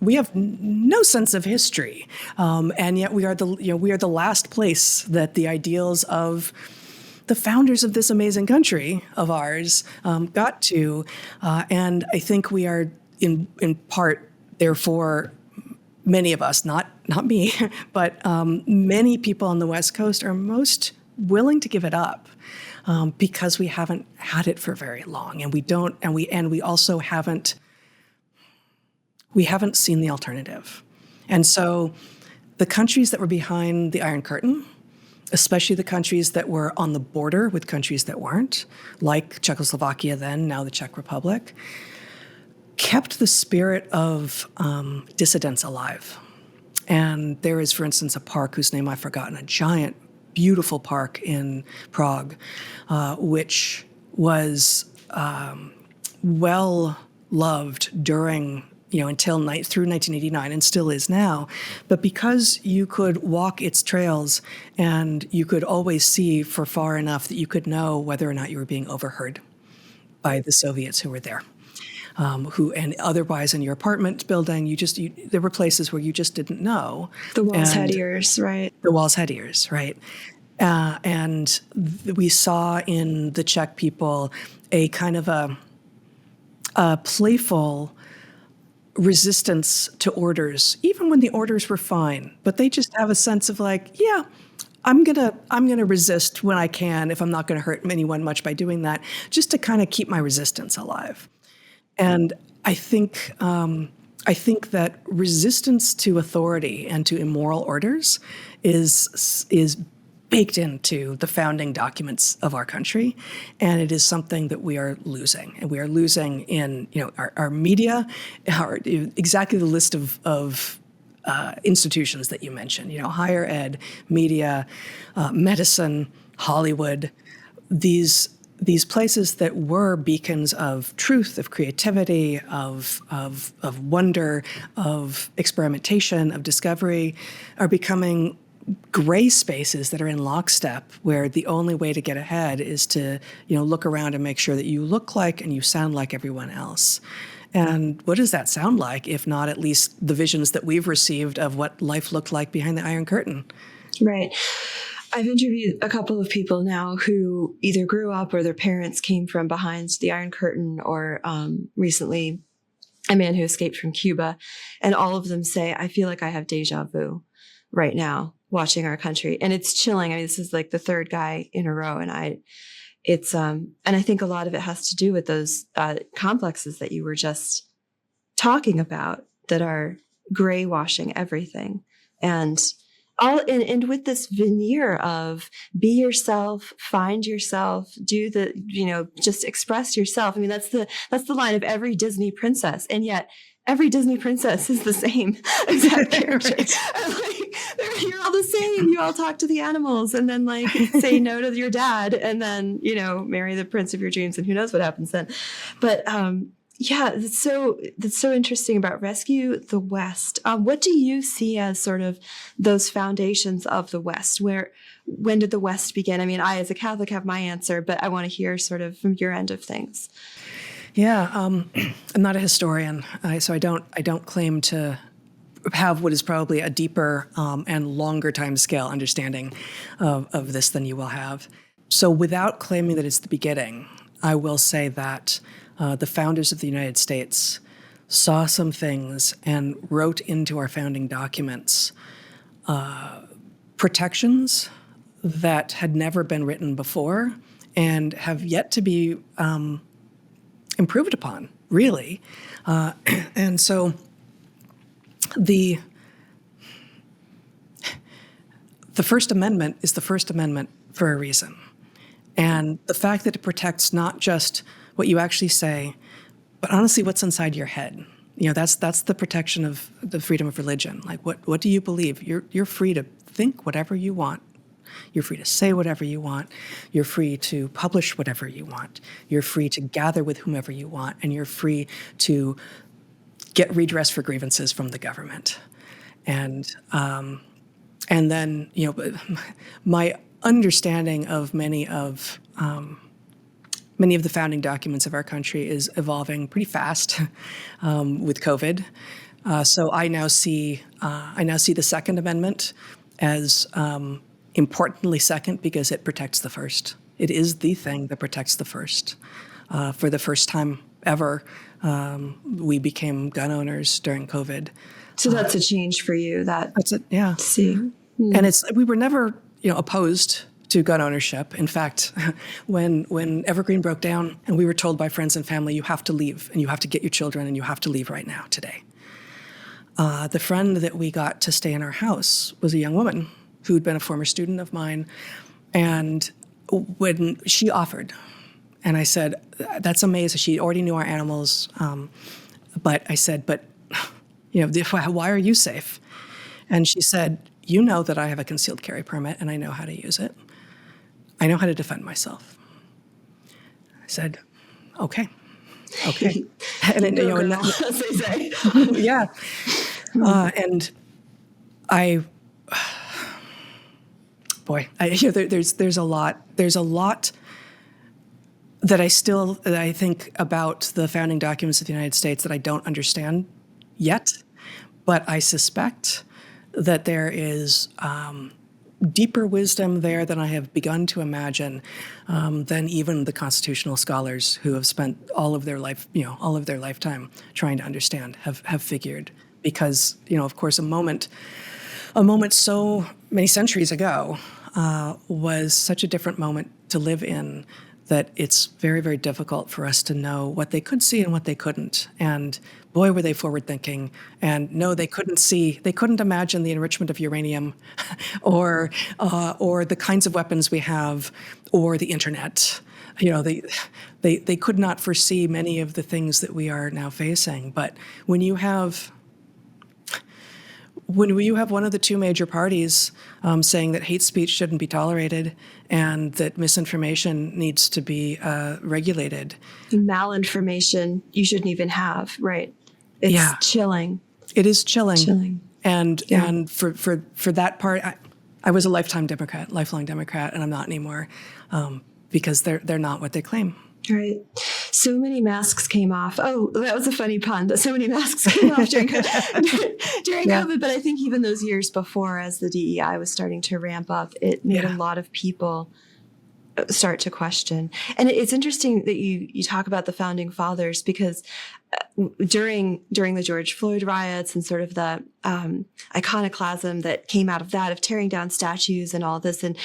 we have no sense of history, and yet we are the last place that the ideals of the founders of this amazing country of ours got to, and I think we are in part, therefore, many of us, not me, but many people on the West Coast are most willing to give it up because we haven't had it for very long, and we also haven't seen the alternative, and so the countries that were behind the Iron Curtain, especially the countries that were on the border with countries that weren't, like Czechoslovakia then, now the Czech Republic, kept the spirit of dissidents alive. And there is, for instance, a park whose name I've forgotten, a giant, beautiful park in Prague, which was well loved during through 1989, and still is now. But because you could walk its trails and you could always see for far enough that you could know whether or not you were being overheard by the Soviets who were there. And otherwise in your apartment building, there were places where you just didn't know. The walls had ears, right? The walls had ears, right? And we saw in the Czech people a kind of a playful resistance to orders, even when the orders were fine. But they just have a sense of like, yeah, I'm gonna resist when I can, if I'm not gonna hurt anyone much by doing that, just to kind of keep my resistance alive. And I think that resistance to authority and to immoral orders is baked into the founding documents of our country, and it is something that we are losing. And we are losing in our media, exactly the list of institutions that you mentioned. Higher ed, media, medicine, Hollywood, these places that were beacons of truth, of creativity, of wonder, of experimentation, of discovery, are becoming gray spaces that are in lockstep, where the only way to get ahead is to look around and make sure that you look like and you sound like everyone else. And what does that sound like, if not at least the visions that we've received of what life looked like behind the Iron Curtain? Right. I've interviewed a couple of people now who either grew up or their parents came from behind the Iron Curtain, or recently a man who escaped from Cuba. And all of them say, I feel like I have deja vu right now watching our country. And it's chilling. I mean, this is like the third guy in a row. And I think a lot of it has to do with those complexes that you were just talking about that are gray washing everything. And with this veneer of be yourself, find yourself, just express yourself. I mean, that's the line of every Disney princess. And yet every Disney princess is the same exact character. You're all the same. You all talk to the animals and then say no to your dad and then, marry the prince of your dreams, and who knows what happens then. But that's so interesting about Rescue the West. What do you see as sort of those foundations of the West? When did the West begin? I mean, I as a Catholic have my answer, but I want to hear sort of from your end of things. Yeah, I'm not a historian, so I don't claim to have what is probably a deeper and longer time scale understanding of this than you will have. So without claiming that it's the beginning, I will say that the founders of the United States saw some things and wrote into our founding documents protections that had never been written before and have yet to be improved upon, really. And so the First Amendment is the First Amendment for a reason. And the fact that it protects not just what you actually say, but honestly what's inside your head. That's the protection of the freedom of religion. Like, what do you believe? You're free to think whatever you want. You're free to say whatever you want. You're free to publish whatever you want. You're free to gather with whomever you want, and you're free to get redress for grievances from the government. And then, my understanding of many of the founding documents of our country is evolving pretty fast with COVID. So I now see the Second Amendment as importantly second because it protects the first. It is the thing that protects the first. For the first time ever, we became gun owners during COVID. So that's a change for you. That's it. Yeah. See. And we were never, opposed to gun ownership. In fact, when Evergreen broke down and we were told by friends and family, you have to leave and you have to get your children and you have to leave right now today. The friend that we got to stay in our house was a young woman who'd been a former student of mine. And when she offered, and I said, that's amazing. She already knew our animals. But I said, why are you safe? And she said, you know that I have a concealed carry permit and I know how to use it. I know how to defend myself. I said, okay. And then, as they say. Yeah. And there's a lot that I think about the founding documents of the United States that I don't understand yet, but I suspect that there is deeper wisdom there than I have begun to imagine, than even the constitutional scholars who have spent all of their lifetime trying to understand have figured. Because, of course, a moment so many centuries ago was such a different moment to live in that it's very, very difficult for us to know what they could see and what they couldn't. And boy, were they forward thinking. And no, they couldn't imagine the enrichment of uranium or the kinds of weapons we have or the internet. They could not foresee many of the things that we are now facing. But when you have one of the two major parties saying that hate speech shouldn't be tolerated and that misinformation needs to be regulated. Malinformation you shouldn't even have, right? It's chilling. It is chilling. And for that part, I was a lifelong Democrat, and I'm not anymore because they're not what they claim. Right. So many masks came off. Oh, that was a funny pun. That so many masks came off during COVID. But I think even those years before, as the DEI was starting to ramp up, it made a lot of people start to question. And it's interesting that you talk about the founding fathers, because during the George Floyd riots and sort of the iconoclasm that came out of that, of tearing down statues and all this, and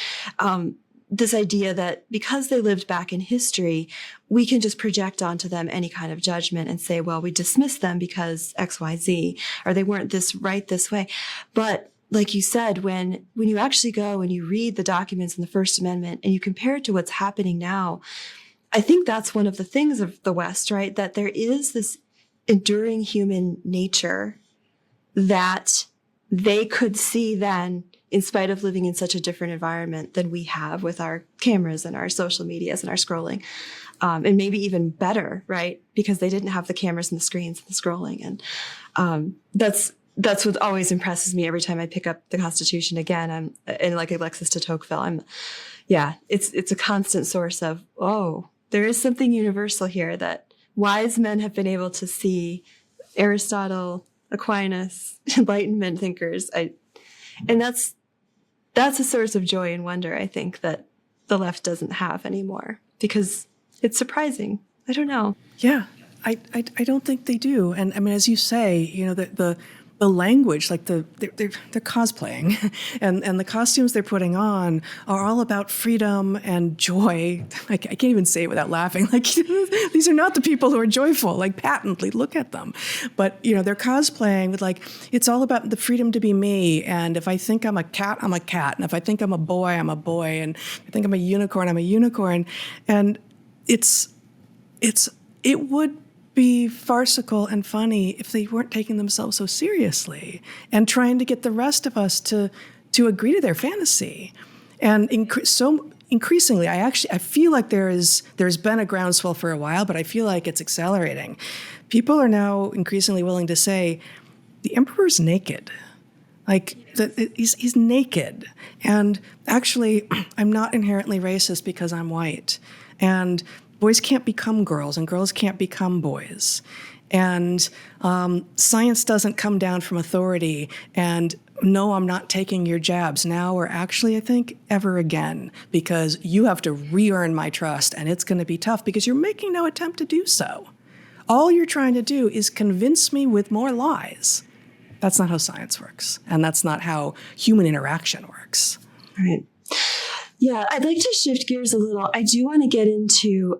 this idea that because they lived back in history, we can just project onto them any kind of judgment and say, well, we dismiss them because X, Y, Z, or they weren't this way. But like you said, when you actually go and you read the documents in the First Amendment and you compare it to what's happening now, I think that's one of the things of the West, right? That there is this enduring human nature that they could see then, in spite of living in such a different environment than we have with our cameras and our social medias and our scrolling, and maybe even better, right? Because they didn't have the cameras and the screens and the scrolling. And that's what always impresses me every time I pick up the Constitution again. And like Alexis de Tocqueville, it's a constant source of, there is something universal here that wise men have been able to see. Aristotle, Aquinas, Enlightenment thinkers. And that's a source of joy and wonder, I think, that the left doesn't have anymore, because it's surprising. I don't know. Yeah, I don't think they do. And I mean, as you say, the language, like they're cosplaying, and the costumes they're putting on are all about freedom and joy. I can't even say it without laughing. Like, these are not the people who are joyful, like, patently, look at them. But, they're cosplaying with, like, it's all about the freedom to be me. And if I think I'm a cat, I'm a cat. And if I think I'm a boy, I'm a boy. And if I think I'm a unicorn, I'm a unicorn. And it would be farcical and funny if they weren't taking themselves so seriously and trying to get the rest of us to agree to their fantasy. And increasingly, I feel like there's been a groundswell for a while, but I feel like it's accelerating. People are now increasingly willing to say, the emperor's naked. Like, he's naked. And actually, I'm not inherently racist because I'm white. And boys can't become girls, and girls can't become boys. And science doesn't come down from authority. And no, I'm not taking your jabs now or actually, I think, ever again, because you have to re-earn my trust, and it's going to be tough because you're making no attempt to do so. All you're trying to do is convince me with more lies. That's not how science works, and that's not how human interaction works. Right. Yeah, I'd like to shift gears a little. I do want to get into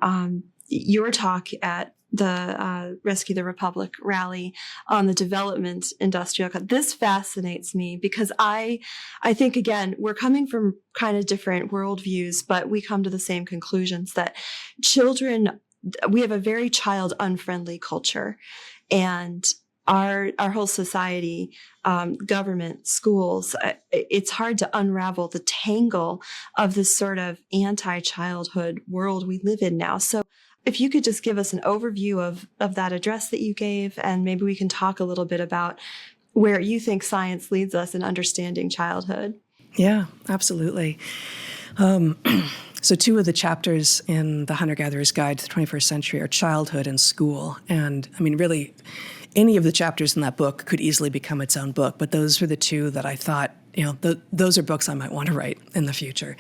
your talk at the Rescue the Republic rally on the development industrial. This fascinates me because I think, again, we're coming from kind of different worldviews, but we come to the same conclusions that we have a very child unfriendly culture, and our whole society, government, schools, it's hard to unravel the tangle of this sort of anti-childhood world we live in now. So if you could just give us an overview of that address that you gave, and maybe we can talk a little bit about where you think science leads us in understanding childhood. Yeah, absolutely. So 2 of the chapters in The Hunter-Gatherer's Guide to the 21st Century are childhood and school. And I mean, really, any of the chapters in that book could easily become its own book, but those were the 2 that I thought, those are books I might want to write in the future.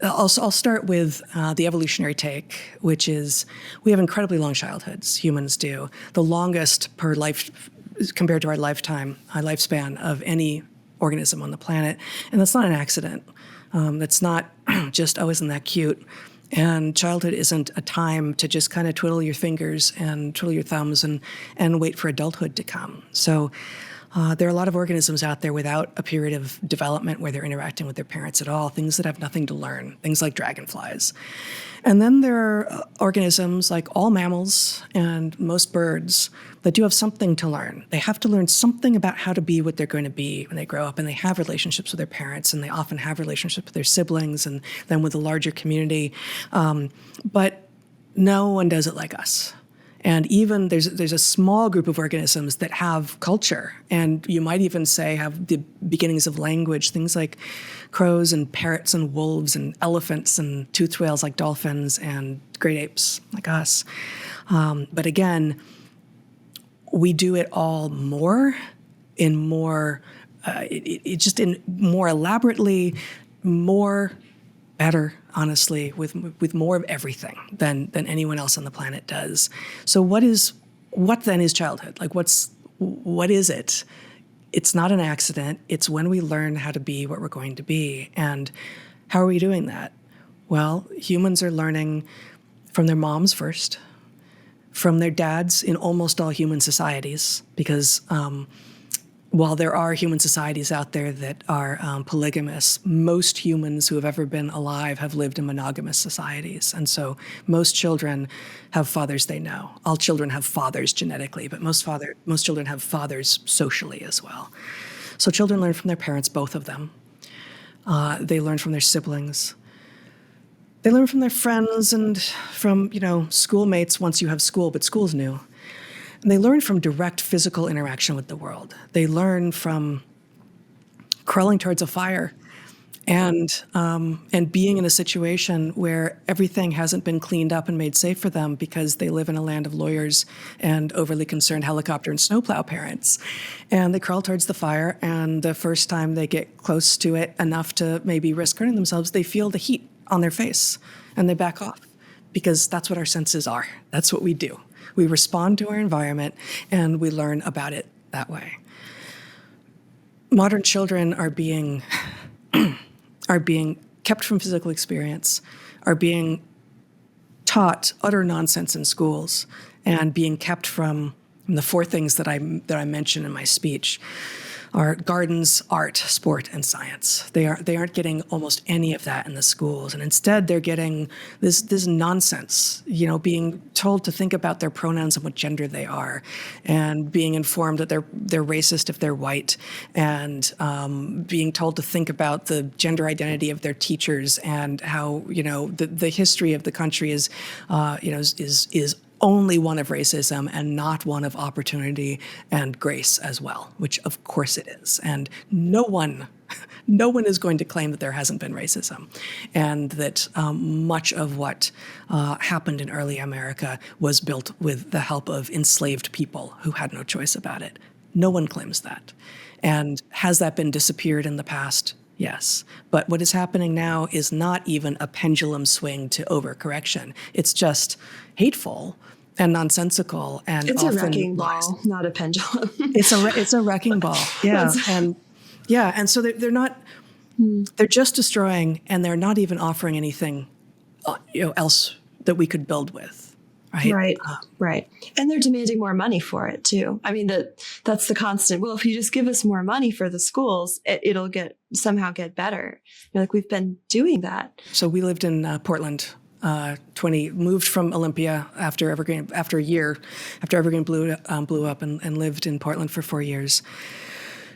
I'll start with the evolutionary take, which is we have incredibly long childhoods, humans do. The longest per life compared to our lifespan of any organism on the planet. And that's not an accident. That's not just, oh, isn't that cute? And childhood isn't a time to just kind of twiddle your fingers and twiddle your thumbs and wait for adulthood to come. So there are a lot of organisms out there without a period of development where they're interacting with their parents at all, things that have nothing to learn, things like dragonflies. And then there are organisms like all mammals and most birds that do have something to learn. They have to learn something about how to be what they're going to be when they grow up, and they have relationships with their parents, and they often have relationships with their siblings and then with the larger community. But no one does it like us. And even there's a small group of organisms that have culture, and you might even say have the beginnings of language, things like crows and parrots and wolves and elephants and toothed whales like dolphins and great apes like us. But again, we do it all more in more, just in more elaborately, more better, honestly, with more of everything than anyone else on the planet does. So what then is childhood? Like what is it? It's not an accident. It's when we learn how to be what we're going to be. And how are we doing that? Well, humans are learning from their moms first, from their dads in almost all human societies, because while there are human societies out there that are polygamous, most humans who have ever been alive have lived in monogamous societies. And so most children have fathers they know. All children have fathers genetically, but most children have fathers socially as well. So children learn from their parents, both of them. They learn from their siblings. They learn from their friends and from, schoolmates once you have school, but school's new. And they learn from direct physical interaction with the world. They learn from crawling towards a fire and being in a situation where everything hasn't been cleaned up and made safe for them because they live in a land of lawyers and overly concerned helicopter and snowplow parents. And they crawl towards the fire, and the first time they get close to it enough to maybe risk hurting themselves, they feel the heat on their face and they back off, because that's what our senses are. That's what we do. We respond to our environment, and we learn about it that way. Modern children are being kept from physical experience, are being taught utter nonsense in schools, and being kept from the 4 things that I mentioned in my speech. are gardens, art, sport, and science. They aren't getting almost any of that in the schools, and instead they're getting this nonsense. Being told to think about their pronouns and what gender they are, and being informed that they're racist if they're white, and being told to think about the gender identity of their teachers and how the history of the country is only one of racism and not one of opportunity and grace as well, which of course it is. And no one is going to claim that there hasn't been racism, and that much of what happened in early America was built with the help of enslaved people who had no choice about it. No one claims that. And has that been disappeared in the past? Yes. But what is happening now is not even a pendulum swing to overcorrection. It's just hateful and nonsensical, and it's often a wrecking ball, not a pendulum. It's a wrecking ball. Yeah. And so they're not, they're just destroying, and they're not even offering anything else that we could build with. Right. Right. And they're demanding more money for it too. I mean, that's the constant. Well, if you just give us more money for the schools, it'll somehow get better. We've been doing that. So we lived in Portland. Moved from Olympia after Evergreen blew up, and lived in Portland for 4 years.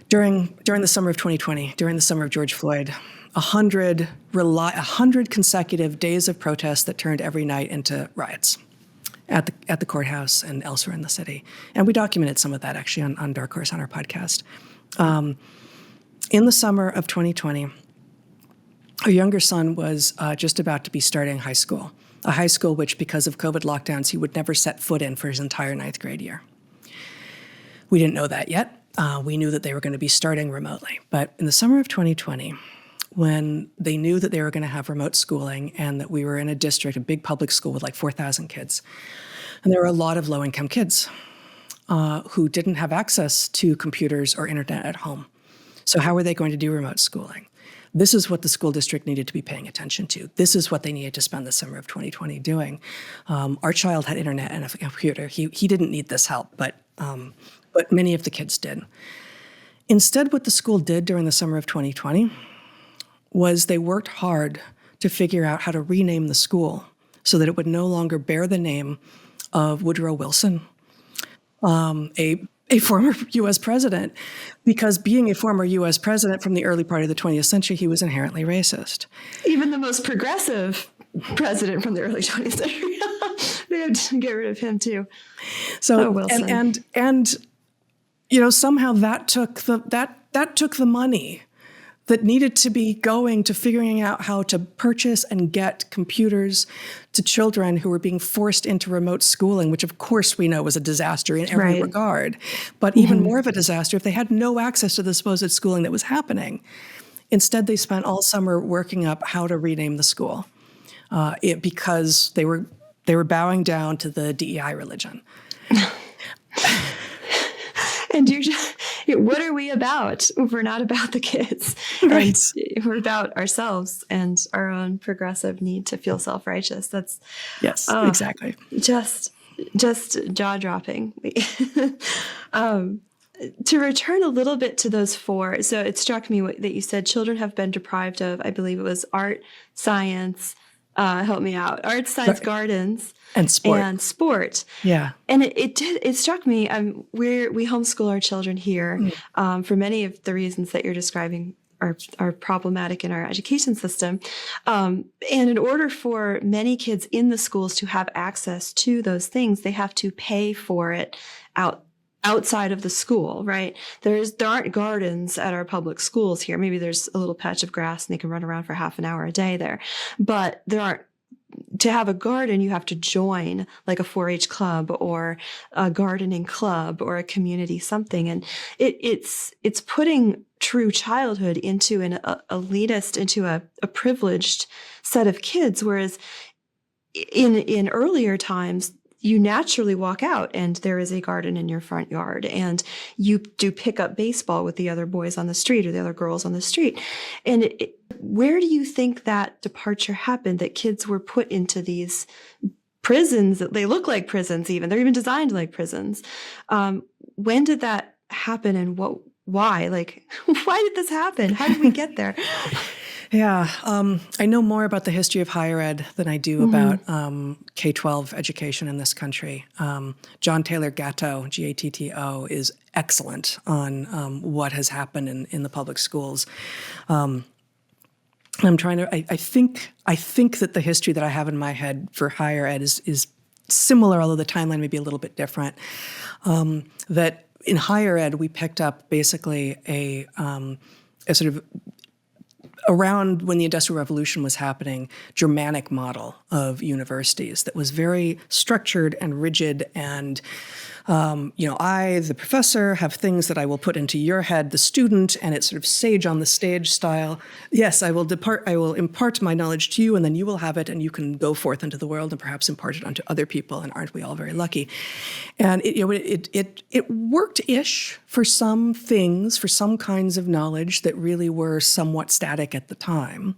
During the summer of 2020, during the summer of George Floyd, 100 consecutive days of protests that turned every night into riots at the courthouse and elsewhere in the city. And we documented some of that actually on Dark Horse on our podcast. In the summer of 2020, our younger son was just about to be starting high school, a high school which, because of COVID lockdowns, he would never set foot in for his entire 9th grade year. We didn't know that yet. We knew that they were going to be starting remotely. But in the summer of 2020, when they knew that they were going to have remote schooling and that we were in a big public school with like 4,000 kids, and there were a lot of low-income kids who didn't have access to computers or internet at home. So how were they going to do remote schooling? This is what the school district needed to be paying attention to. This is what they needed to spend the summer of 2020 doing. Our child had internet and a computer. He didn't need this help, but many of the kids did. Instead, what the school did during the summer of 2020 was they worked hard to figure out how to rename the school so that it would no longer bear the name of Woodrow Wilson, a former U.S. president, because being a former U.S. president from the early part of the 20th century, he was inherently racist. Even the most progressive president from the early 20th century, they had to get rid of him too. So Wilson. And somehow that took the money that needed to be going to figuring out how to purchase and get computers to children who were being forced into remote schooling, which of course we know was a disaster in every regard, but even more of a disaster if they had no access to the supposed schooling that was happening. Instead, they spent all summer working up how to rename the school because they were bowing down to the DEI religion. And what are we about if we're not about the kids? Right. And we're about ourselves and our own progressive need to feel self-righteous. Yes, exactly. Just jaw-dropping. To return a little bit to those 4, so it struck me that you said children have been deprived of, I believe it was art, science, help me out, art, science, gardens, and sport. Yeah. And it struck me, we homeschool our children here for many of the reasons that you're describing are problematic in our education system. And in order for many kids in the schools to have access to those things, they have to pay for it outside of the school, right? There aren't gardens at our public schools here. Maybe there's a little patch of grass and they can run around for half an hour a day there, but there aren't. To have a garden, you have to join like a 4-H club or a gardening club or a community something. And it's putting true childhood into an elitist, into a privileged set of kids. Whereas in earlier times, you naturally walk out and there is a garden in your front yard and you do pick up baseball with the other boys on the street or the other girls on the street. And where do you think that departure happened, that kids were put into these prisons that they look like prisons even? They're even designed like prisons. When did that happen and why? Like, why did this happen? How did we get there? Yeah, I know more about the history of higher ed than I do about K-12 education in this country. John Taylor Gatto, Gatto, is excellent on what has happened in the public schools. I'm trying to. I think that the history that I have in my head for higher ed is similar, although the timeline may be a little bit different. That in higher ed we picked up basically a sort of, around when the Industrial Revolution was happening, Germanic model of universities that was very structured and rigid and, I, the professor, have things that I will put into your head, the student, and it's sort of sage on the stage style. Yes, I will impart my knowledge to you, and then you will have it, and you can go forth into the world and perhaps impart it onto other people, and aren't we all very lucky? And it worked-ish for some things, for some kinds of knowledge that really were somewhat static at the time.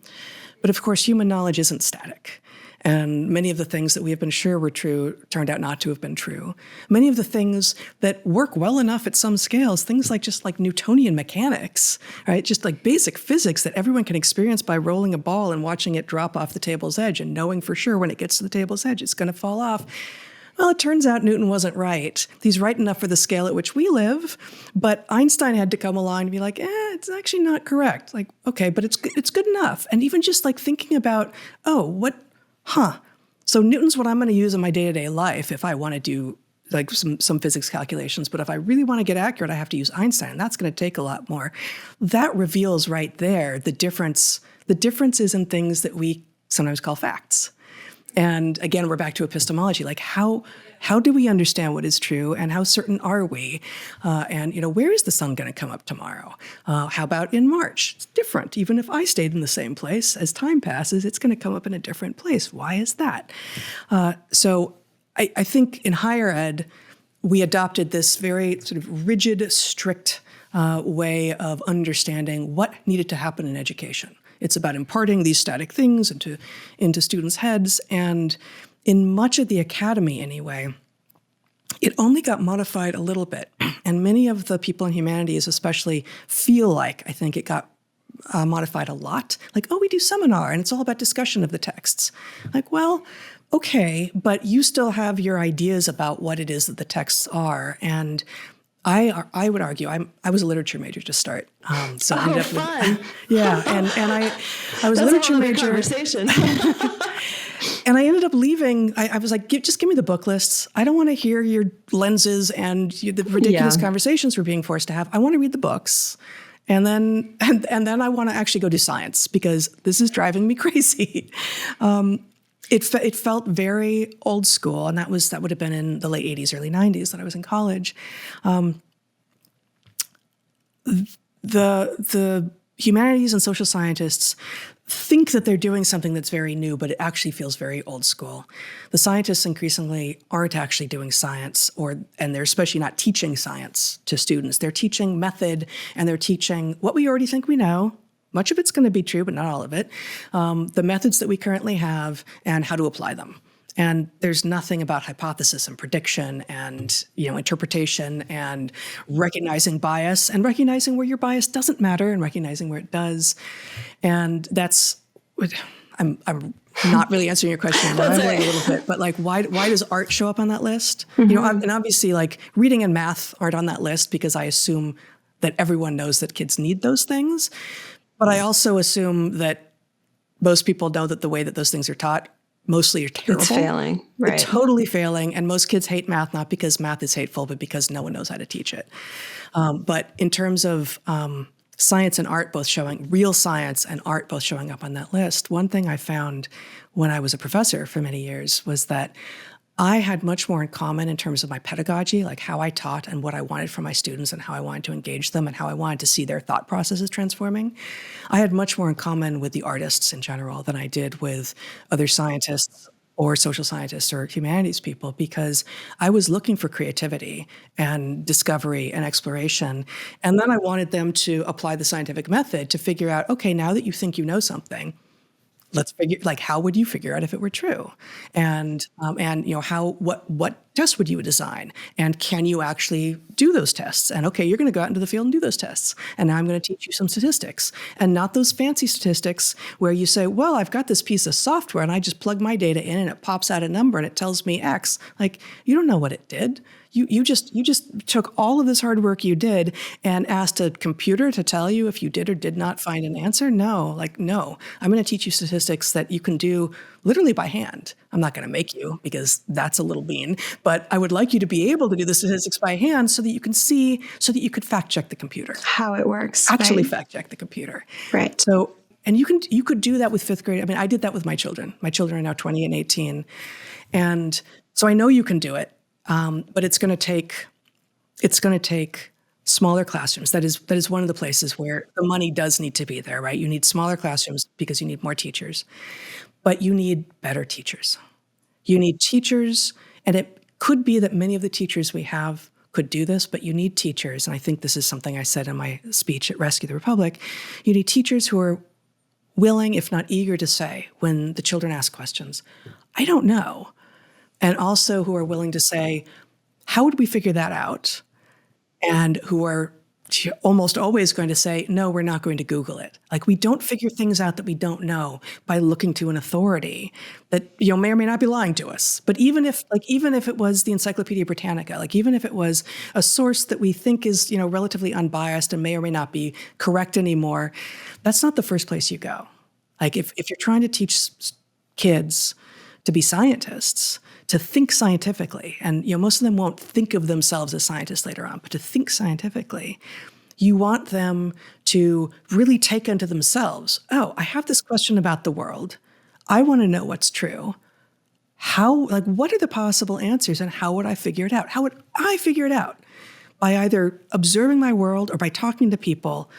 But of course, human knowledge isn't static. And many of the things that we have been sure were true turned out not to have been true. Many of the things that work well enough at some scales, things like just like Newtonian mechanics, right? Just like basic physics that everyone can experience by rolling a ball and watching it drop off the table's edge and knowing for sure when it gets to the table's edge, it's going to fall off. Well, it turns out Newton wasn't right. He's right enough for the scale at which we live, but Einstein had to come along and be like, it's actually not correct. Like, okay, but it's good enough. And even just like thinking about, so Newton's what I'm going to use in my day-to-day life if I want to do like some physics calculations. But if I really want to get accurate, I have to use Einstein. That's going to take a lot more. That reveals right there the differences in things that we sometimes call facts. And again, we're back to epistemology. Like how do we understand what is true, and how certain are we? And where is the sun going to come up tomorrow? How about in March? It's different. Even if I stayed in the same place, as time passes, it's going to come up in a different place. Why is that? So I think in higher ed, we adopted this very sort of rigid, strict way of understanding what needed to happen in education. It's about imparting these static things into students' heads. And in much of the academy anyway, it only got modified a little bit. And many of the people in humanities especially feel like, I think it got modified a lot. Like, we do seminar and it's all about discussion of the texts. Like, well, okay, but you still have your ideas about what it is that the texts are. And I would argue I was a literature major to start, so I ended up fun. Yeah, and I was a literature major. Conversation. And I ended up leaving. I was like, just give me the book lists. I don't want to hear your lenses and the ridiculous conversations we're being forced to have. I want to read the books. And then I want to actually go do science, because this is driving me crazy. It felt very old school, and that would have been in the late 80s, early 90s that I was in college. The humanities and social scientists think that they're doing something that's very new, but it actually feels very old school. The scientists increasingly aren't actually doing science, and they're especially not teaching science to students. They're teaching method, and they're teaching what we already think we know. Much of it's going to be true, but not all of it. The methods that we currently have and how to apply them. And there's nothing about hypothesis and prediction and interpretation and recognizing bias and recognizing where your bias doesn't matter and recognizing where it does. And I'm not really answering your question. I'm rambling a little bit, but like, why does art show up on that list? And obviously, like reading and math aren't on that list because I assume that everyone knows that kids need those things. But I also assume that most people know that the way that those things are taught mostly are terrible. It's failing, right? They're totally failing. And most kids hate math, not because math is hateful, but because no one knows how to teach it. But in terms of science and art both showing, real science and art both showing up on that list, one thing I found when I was a professor for many years was that I had much more in common in terms of my pedagogy, like how I taught and what I wanted from my students and how I wanted to engage them and how I wanted to see their thought processes transforming. I had much more in common with the artists in general than I did with other scientists or social scientists or humanities people, because I was looking for creativity and discovery and exploration. And then I wanted them to apply the scientific method to figure out, okay, now that you think you know something, let's figure, like, how would you figure out if it were true? And what tests would you design? And can you actually do those tests? And okay, you're going to go out into the field and do those tests. And now I'm going to teach you some statistics, and not those fancy statistics where you say, well, I've got this piece of software and I just plug my data in and it pops out a number and it tells me X. Like, you don't know what it did. You just took all of this hard work you did and asked a computer to tell you if you did or did not find an answer? No, no. I'm going to teach you statistics that you can do literally by hand. I'm not going to make you, because that's a little mean, but I would like you to be able to do the statistics by hand so that you can see, so that you could fact check the computer. How it works. Actually right? fact check the computer. Right. So, and you could do that with fifth grade. I mean, I did that with my children. My children are now 20 and 18. And so I know you can do it. But it's going to take smaller classrooms. That is one of the places where the money does need to be there, right? You need smaller classrooms because you need more teachers, but you need better teachers. You need teachers, and it could be that many of the teachers we have could do this, but you need teachers, and I think this is something I said in my speech at Rescue the Republic. You need teachers who are willing, if not eager, to say when the children ask questions, I don't know. And also who are willing to say, how would we figure that out? And who are almost always going to say, no, we're not going to Google it. Like, we don't figure things out that we don't know by looking to an authority that, may or may not be lying to us. But even if it was the Encyclopedia Britannica, like even if it was a source that we think is, relatively unbiased and may or may not be correct anymore, that's not the first place you go. Like if you're trying to teach kids to be scientists, to think scientifically, and most of them won't think of themselves as scientists later on, but to think scientifically, you want them to really take unto themselves, oh, I have this question about the world. I want to know what's true. What are the possible answers, and how would I figure it out? How would I figure it out? By either observing my world or by talking to people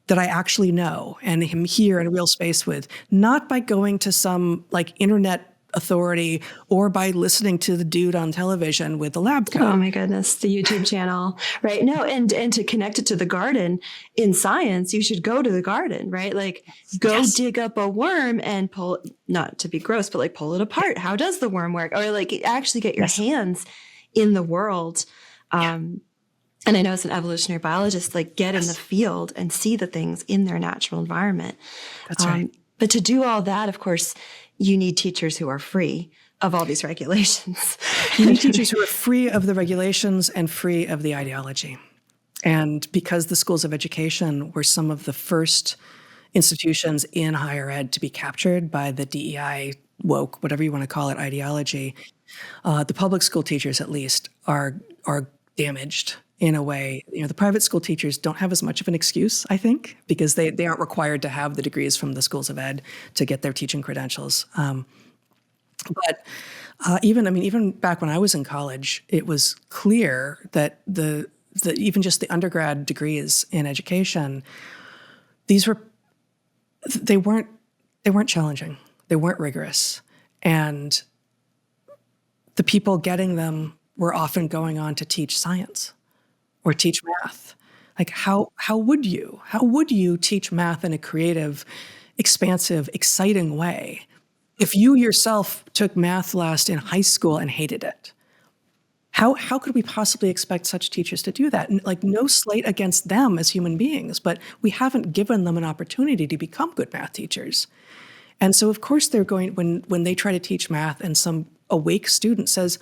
that I actually know and am here in a real space with, not by going to some internet authority or by listening to the dude on television with the lab coat. Oh my goodness, the YouTube channel, right? No, and to connect it to the garden in science, you should go to the garden, right? Go dig up a worm and pull, not to be gross, but pull it apart. How does the worm work? Or actually get your hands in the world. And I know as an evolutionary biologist, get in the field and see the things in their natural environment. That's right. But to do all that, of course, you need teachers who are free of all these regulations. You need teachers who are free of the regulations and free of the ideology. And because the schools of education were some of the first institutions in higher ed to be captured by the DEI, woke, whatever you want to call it, ideology, the public school teachers, at least, are damaged in a way. The private school teachers don't have as much of an excuse, I think, because they aren't required to have the degrees from the schools of ed to get their teaching credentials. But even back when I was in college, it was clear that even just the undergrad degrees in education, they weren't challenging, they weren't rigorous, and the people getting them were often going on to teach science or teach math. How would you teach math in a creative, expansive, exciting way if you yourself took math last in high school and hated it? How could we possibly expect such teachers to do that? And no slight against them as human beings, but we haven't given them an opportunity to become good math teachers. And so of course they're going, when they try to teach math and some awake student says,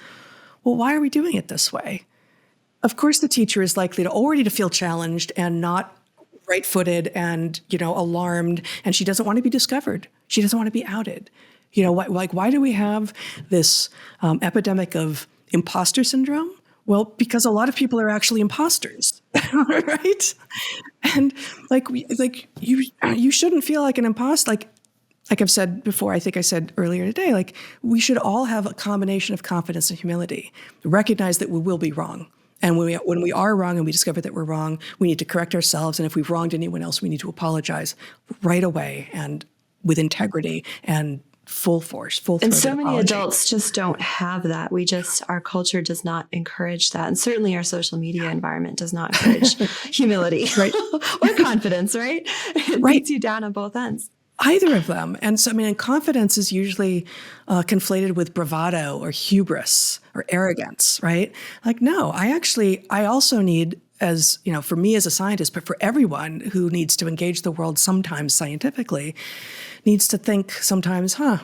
well, why are we doing it this way? Of course, the teacher is likely to already feel challenged and not right-footed and, alarmed, and she doesn't want to be discovered. She doesn't want to be outed. Why do we have this epidemic of imposter syndrome? Well, because a lot of people are actually imposters, right? And you shouldn't feel like an imposter. Like I've said before, I think I said earlier today, we should all have a combination of confidence and humility. Recognize that we will be wrong. And when we are wrong and we discover that we're wrong, we need to correct ourselves. And if we've wronged anyone else, we need to apologize right away and with integrity and full force, And so many adults just don't have that. Our culture does not encourage that. And certainly our social media environment does not encourage humility or confidence, right? It beats you down on both ends. Either of them. And so, I mean, and confidence is usually conflated with bravado or hubris or arrogance, right? Like, no, I also need, as, you know, for me as a scientist, but for everyone who needs to engage the world sometimes scientifically, needs to think sometimes, I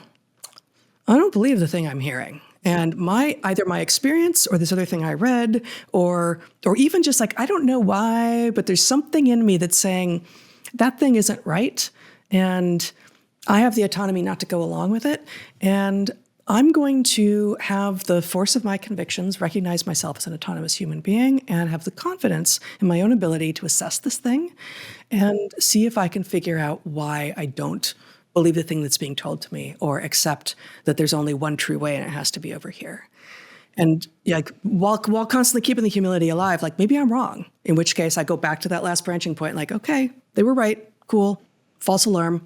don't believe the thing I'm hearing. And either my experience or this other thing I read, or even just like, I don't know why, but there's something in me that's saying that thing isn't right. And I have the autonomy not to go along with it. And I'm going to have the force of my convictions, recognize myself as an autonomous human being, and have the confidence in my own ability to assess this thing and see if I can figure out why I don't believe the thing that's being told to me, or accept that there's only one true way and it has to be over here. And like while constantly keeping the humility alive, like maybe I'm wrong, in which case I go back to that last branching point, like, okay, they were right, cool, false alarm.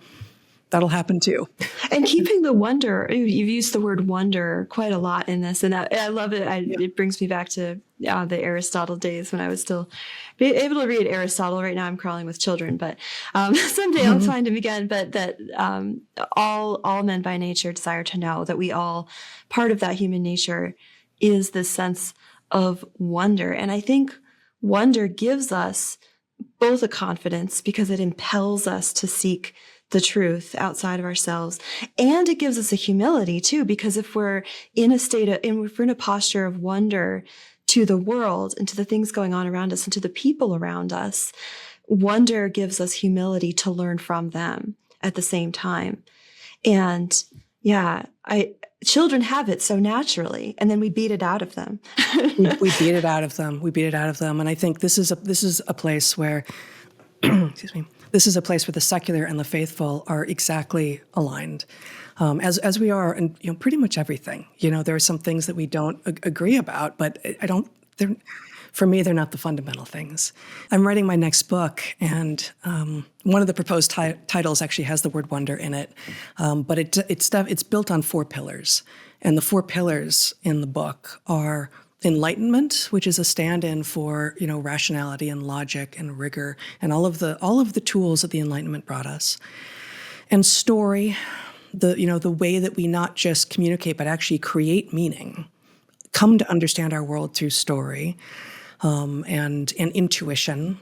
That'll happen too. And keeping the wonder, you've used the word wonder quite a lot in this, and I love it. It brings me back to the Aristotle days when I was still able to read Aristotle. Right now I'm crawling with children, but someday I'll find him again. But that all men by nature desire to know, that we all, part of that human nature is this sense of wonder. And I think wonder gives us both a confidence because it impels us to seek the truth outside of ourselves. And it gives us a humility too, because if we're in a posture of wonder to the world and to the things going on around us and to the people around us, wonder gives us humility to learn from them at the same time. And children have it so naturally, and then we beat it out of them. we beat it out of them. We beat it out of them. And I think this is a place where, excuse me, this is a place where the secular and the faithful are exactly aligned, as we are in, you know, pretty much everything. You know, there are some things that we don't agree about, but for me, they're not the fundamental things. I'm writing my next book, and one of the proposed titles actually has the word wonder in it, but it's built on 4 pillars, and the 4 pillars in the book are enlightenment, which is a stand-in for, you know, rationality and logic and rigor and all of the tools that the Enlightenment brought us, and story, the way that we not just communicate but actually create meaning, come to understand our world through story, and intuition.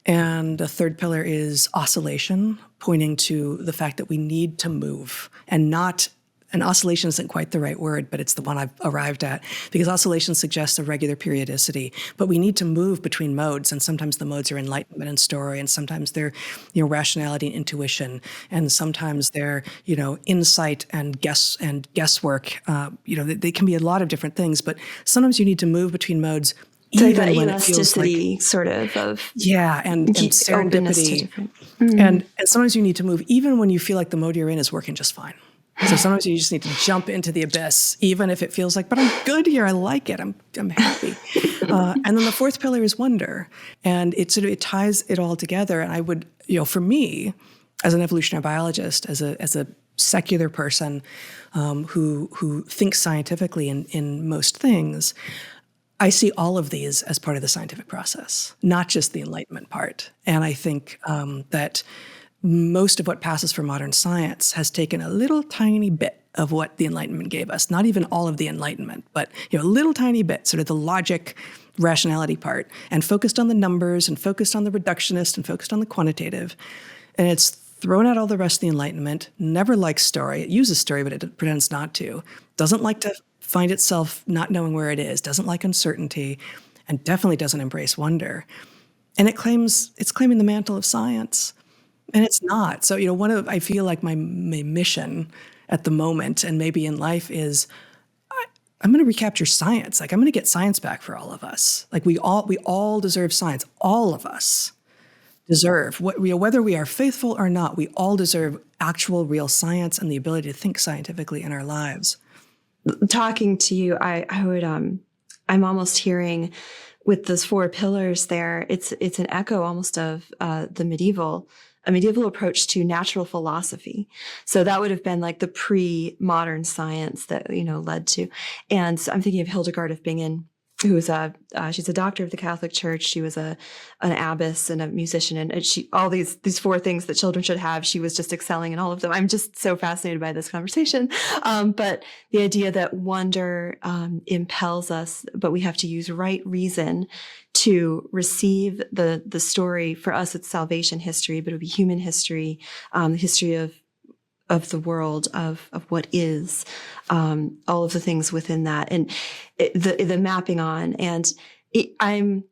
And the 3rd pillar is oscillation, pointing to the fact that we need to move, and oscillation isn't quite the right word, but it's the one I've arrived at, because oscillation suggests a regular periodicity. But we need to move between modes, and sometimes the modes are enlightenment and story, and sometimes they're, you know, rationality and intuition, and sometimes they're, you know, insight and guesswork. You know, they can be a lot of different things, but sometimes you need to move between modes. So even that when elasticity, it feels like, sort of and serendipity, and sometimes you need to move even when you feel like the mode you're in is working just fine. So sometimes you just need to jump into the abyss, even if it feels like, but I'm good here. I like it. I'm happy. And then the 4th pillar is wonder, and it ties it all together. And I would, you know, for me, as an evolutionary biologist, as a secular person who thinks scientifically in most things, I see all of these as part of the scientific process, not just the Enlightenment part. And I think that most of what passes for modern science has taken a little tiny bit of what the Enlightenment gave us. Not even all of the Enlightenment, but, you know, a little tiny bit, sort of the logic, rationality part, and focused on the numbers and focused on the reductionist and focused on the quantitative. And it's thrown out all the rest of the Enlightenment, never likes story. It uses story, but it pretends not to. Doesn't like to find itself not knowing where it is, doesn't like uncertainty, and definitely doesn't embrace wonder. And it's claiming the mantle of science. And it's not. So, you know, I feel like my mission at the moment, and maybe in life, is I'm going to recapture science. Like, I'm going to get science back for all of us. Like, we all deserve science. All of us deserve, whether we are faithful or not, we all deserve actual real science and the ability to think scientifically in our lives. Talking to you, I'm almost hearing with those 4 pillars there, it's an echo almost of a medieval approach to natural philosophy. So that would have been like the pre-modern science that, you know, led to. And so I'm thinking of Hildegard of Bingen who is she's a doctor of the Catholic Church. She was an abbess and a musician, and she, all these four things that children should have. She was just excelling in all of them. I'm just so fascinated by this conversation. But the idea that wonder impels us, but we have to use right reason to receive the story. For us, it's salvation history, but it would be human history, the history of the world, of what is, all of the things within that, and the mapping on. And I'm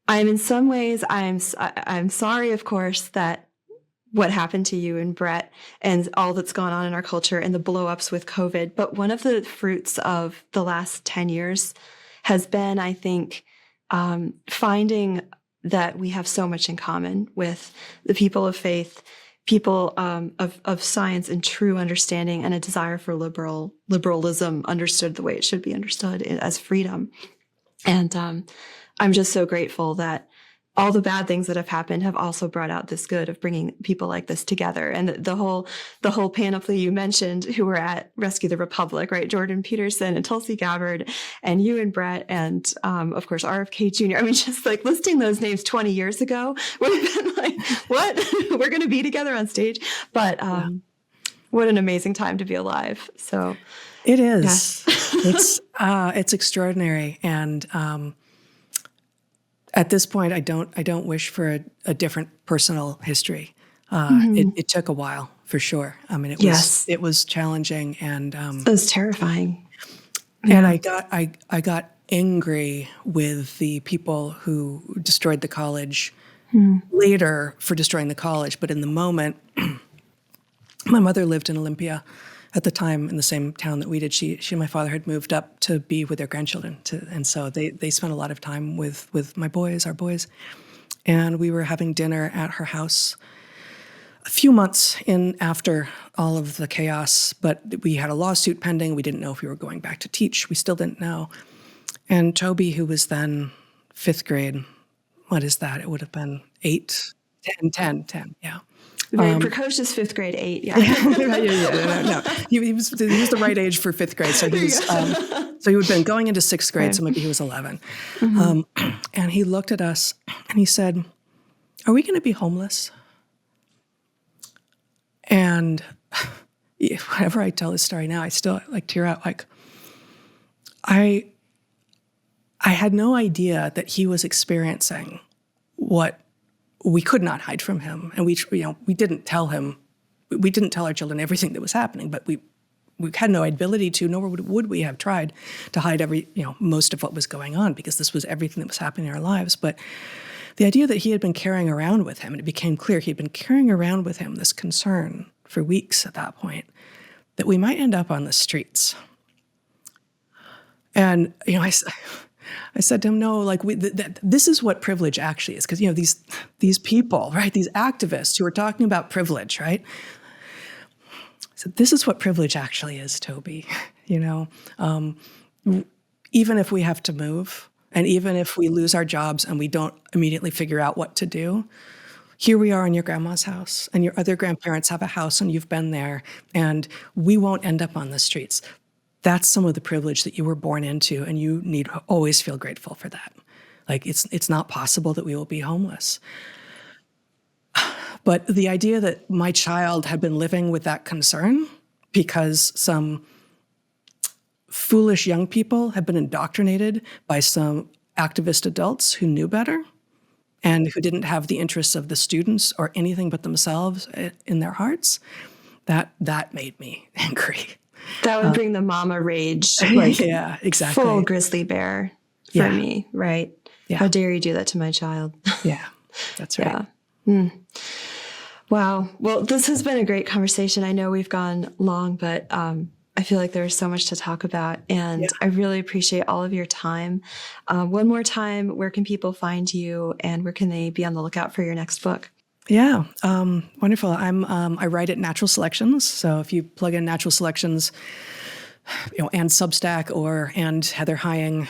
in some ways, I'm sorry, of course, that what happened to you and Bret and all that's gone on in our culture and the blow-ups with COVID. But one of the fruits of the last 10 years has been, I think, finding that we have so much in common with the people of faith, people of science and true understanding, and a desire for liberalism understood the way it should be understood, as freedom. And I'm just so grateful that all the bad things that have happened have also brought out this good of bringing people like this together. And the whole panoply you mentioned who were at Rescue the Republic, right? Jordan Peterson and Tulsi Gabbard and you and Bret and, of course, RFK Jr. I mean, just like listing those names 20 years ago would have been like, what? We're going to be together on stage. But what an amazing time to be alive. So it is. Yeah. It's extraordinary. And at this point, I don't wish for a different personal history. It took a while, for sure. I mean, it was challenging, and it was terrifying. And I got angry with the people who destroyed the college later for destroying the college. But in the moment, my mother lived in Olympia at the time, in the same town that we did. She and my father had moved up to be with their grandchildren, and so they spent a lot of time with our boys, and we were having dinner at her house a few months in after all of the chaos. But we had a lawsuit pending. We didn't know if we were going back to teach. We still didn't know. And Toby, who was then 5th grade, what is that? It would have been 8, 10, yeah. Very precocious 5th grade 8, yeah. No. He was the right age for 5th grade. So he was, so he would have been going into 6th grade, so maybe he was 11. And he looked at us and he said, "Are we going to be homeless?" And whenever I tell this story now, I still like tear out. Like, I had no idea that he was experiencing what we could not hide from him. And we didn't tell him, we didn't tell our children everything that was happening, but we had no ability to, nor would we have tried to hide most of what was going on, because this was everything that was happening in our lives. But the idea that he had been carrying around with him, and it became clear he had been carrying around with him this concern for weeks at that point, that we might end up on the streets. And, I said to him, no, like this is what privilege actually is. Because, these people, right, these activists who are talking about privilege, right? So this is what privilege actually is, Toby. Even if we have to move, and even if we lose our jobs and we don't immediately figure out what to do, here we are in your grandma's house, and your other grandparents have a house, and you've been there, and we won't end up on the streets. That's some of the privilege that you were born into, and you need to always feel grateful for that. Like, it's not possible that we will be homeless. But the idea that my child had been living with that concern because some foolish young people had been indoctrinated by some activist adults who knew better and who didn't have the interests of the students or anything but themselves in their hearts, that made me angry. That would bring the mama rage, like yeah, exactly. Full grizzly bear for me, right? Yeah. How dare you do that to my child? Yeah, that's right. Yeah. Wow. Well, this has been a great conversation. I know we've gone long, but I feel like there's so much to talk about, and I really appreciate all of your time. One more time, where can people find you, and where can they be on the lookout for your next book? Yeah, wonderful. I write at Natural Selections. So if you plug in Natural Selections, and Substack and Heather Hying,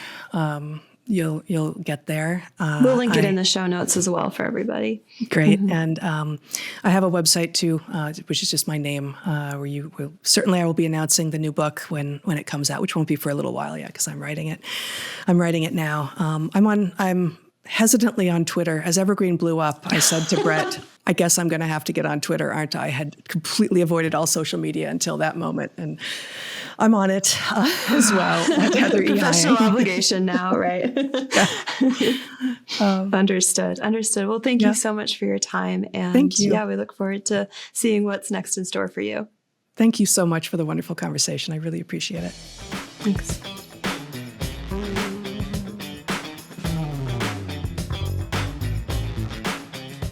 you'll get there. We'll link it in the show notes as well for everybody. Great. And I have a website too, which is just my name, where you will, certainly I will be announcing the new book when it comes out, which won't be for a little while yet because I'm writing it. I'm writing it now. I'm hesitantly on Twitter. As Evergreen blew up, I said to Bret, I guess I'm going to have to get on Twitter, aren't I? I had completely avoided all social media until that moment. And I'm on it as well. Professional obligation now, right? Understood. Well, thank you so much for your time. And thank you. Yeah, we look forward to seeing what's next in store for you. Thank you so much for the wonderful conversation. I really appreciate it. Thanks.